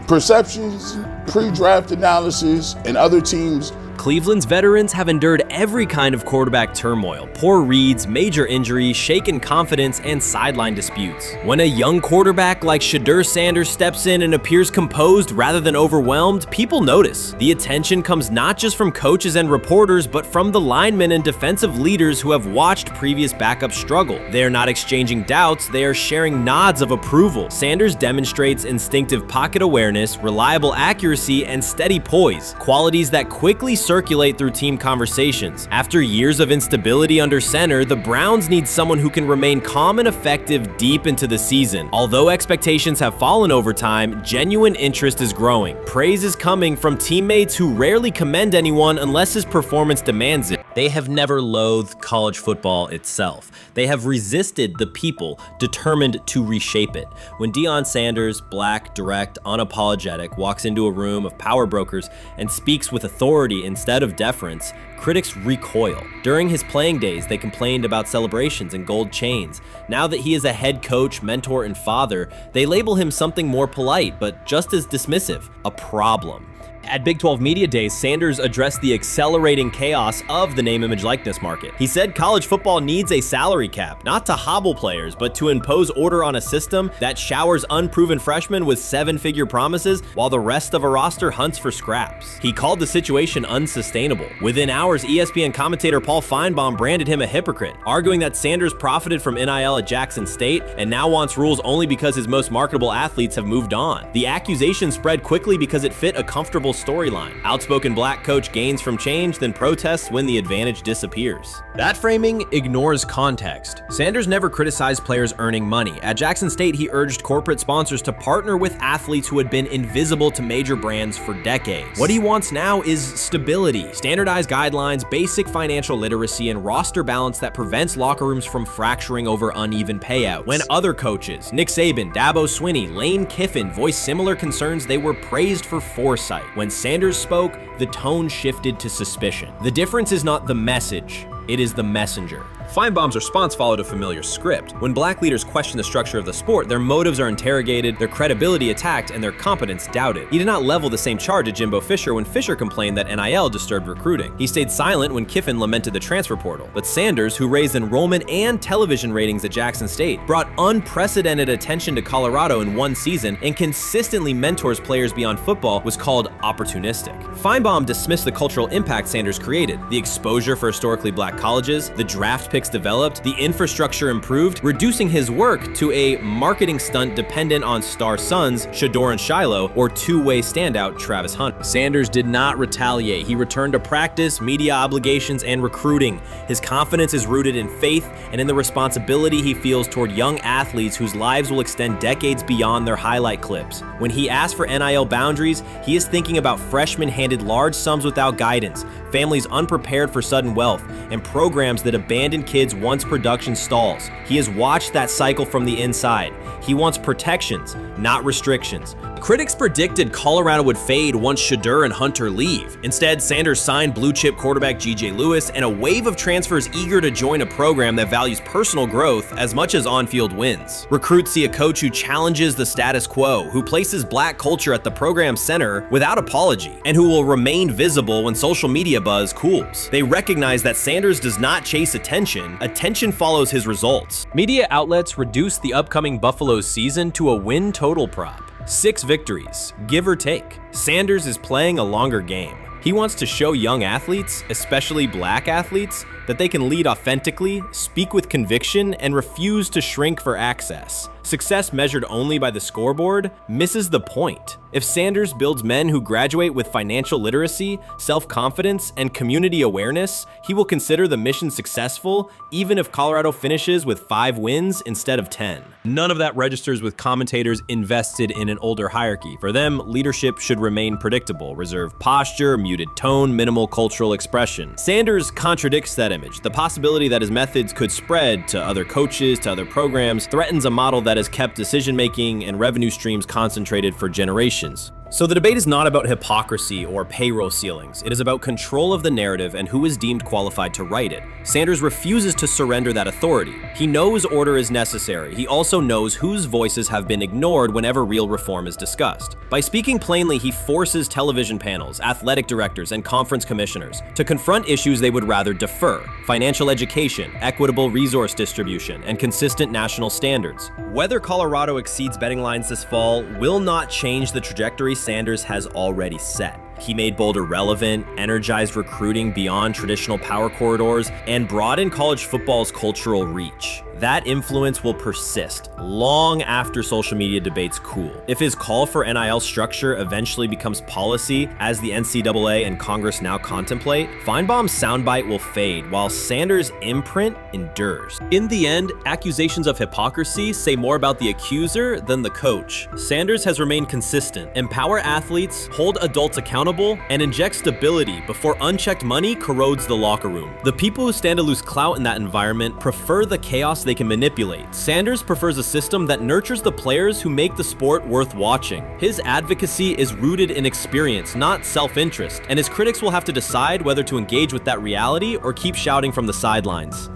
perceptions, pre-draft analysis, and other teams. Cleveland's veterans have endured every kind of quarterback turmoil, poor reads, major injuries, shaken confidence, and sideline disputes. When a young quarterback like Shedeur Sanders steps in and appears composed rather than overwhelmed, people notice. The attention comes not just from coaches and reporters, but from the linemen and defensive leaders who have watched previous backups struggle. They are not exchanging doubts, they are sharing nods of approval. Sanders demonstrates instinctive pocket awareness, reliable accuracy, and steady poise, qualities that quickly circulate through team conversations. After years of instability under center, the Browns need someone who can remain calm and effective deep into the season. Although expectations have fallen over time, genuine interest is growing. Praise is coming from teammates who rarely commend anyone unless his performance demands it. They have never loathed college football itself. They have resisted the people determined to reshape it. When Deion Sanders, black, direct, unapologetic, walks into a room of power brokers and speaks with authority instead of deference, critics recoil. During his playing days, they complained about celebrations and gold chains. Now that he is a head coach, mentor, and father, they label him something more polite, but just as dismissive, a problem. At Big 12 Media Days, Sanders addressed the accelerating chaos of the name, image, likeness market. He said college football needs a salary cap, not to hobble players, but to impose order on a system that showers unproven freshmen with seven-figure promises while the rest of a roster hunts for scraps. He called the situation unsustainable. Within hours, ESPN commentator Paul Feinbaum branded him a hypocrite, arguing that Sanders profited from NIL at Jackson State and now wants rules only because his most marketable athletes have moved on. The accusation spread quickly because it fit a comfortable storyline. Outspoken black coach gains from change, then protests when the advantage disappears. That framing ignores context. Sanders never criticized players earning money. At Jackson State, he urged corporate sponsors to partner with athletes who had been invisible to major brands for decades. What he wants now is stability, standardized guidelines, basic financial literacy, and roster balance that prevents locker rooms from fracturing over uneven payouts. When other coaches, Nick Saban, Dabo Swinney, Lane Kiffin, voiced similar concerns, they were praised for foresight. When Sanders spoke, the tone shifted to suspicion. The difference is not the message, it is the messenger. Feinbaum's response followed a familiar script. When black leaders question the structure of the sport, their motives are interrogated, their credibility attacked, and their competence doubted. He did not level the same charge at Jimbo Fisher when Fisher complained that NIL disturbed recruiting. He stayed silent when Kiffin lamented the transfer portal. But Sanders, who raised enrollment and television ratings at Jackson State, brought unprecedented attention to Colorado in one season and consistently mentors players beyond football, was called opportunistic. Feinbaum dismissed the cultural impact Sanders created, the exposure for historically black colleges, the draft picks developed, the infrastructure improved, reducing his work to a marketing stunt dependent on star sons Shedeur and Shiloh or two-way standout Travis Hunter. Sanders did not retaliate. He returned to practice, media obligations, and recruiting. His confidence is rooted in faith and in the responsibility he feels toward young athletes whose lives will extend decades beyond their highlight clips. When he asks for NIL boundaries, he is thinking about freshmen handed large sums without guidance, families unprepared for sudden wealth, and programs that abandon kids once production stalls. He has watched that cycle from the inside. He wants protections, not restrictions. Critics predicted Colorado would fade once Shedeur and Hunter leave. Instead, Sanders signed blue-chip quarterback G.J. Lewis and a wave of transfers eager to join a program that values personal growth as much as on-field wins. Recruits see a coach who challenges the status quo, who places black culture at the program's center without apology, and who will remain visible when social media buzz cools. They recognize that Sanders does not chase attention, attention follows his results. Media outlets reduced the upcoming Buffalo season to a win total prop. 6 victories, give or take. Sanders is playing a longer game. He wants to show young athletes, especially black athletes, that they can lead authentically, speak with conviction, and refuse to shrink for access. Success measured only by the scoreboard misses the point. If Sanders builds men who graduate with financial literacy, self-confidence, and community awareness, he will consider the mission successful, even if Colorado finishes with 5 wins instead of 10. None of that registers with commentators invested in an older hierarchy. For them, leadership should remain predictable, reserved posture, muted tone, minimal cultural expression. Sanders contradicts that image. The possibility that his methods could spread to other coaches, to other programs, threatens a model that has kept decision-making and revenue streams concentrated for generations. So the debate is not about hypocrisy or payroll ceilings. It is about control of the narrative and who is deemed qualified to write it. Sanders refuses to surrender that authority. He knows order is necessary. He also knows whose voices have been ignored whenever real reform is discussed. By speaking plainly, he forces television panels, athletic directors, and conference commissioners to confront issues they would rather defer: financial education, equitable resource distribution, and consistent national standards. Whether Colorado exceeds betting lines this fall will not change the trajectory Sanders has already set. He made Boulder relevant, energized recruiting beyond traditional power corridors, and broadened college football's cultural reach. That influence will persist long after social media debates cool. If his call for NIL structure eventually becomes policy, as the NCAA and Congress now contemplate, Feinbaum's soundbite will fade, while Sanders' imprint endures. In the end, accusations of hypocrisy say more about the accuser than the coach. Sanders has remained consistent: empower athletes, hold adults accountable, and inject stability before unchecked money corrodes the locker room. The people who stand to lose clout in that environment prefer the chaos they can manipulate. Sanders prefers a system that nurtures the players who make the sport worth watching. His advocacy is rooted in experience, not self-interest, and his critics will have to decide whether to engage with that reality or keep shouting from the sidelines.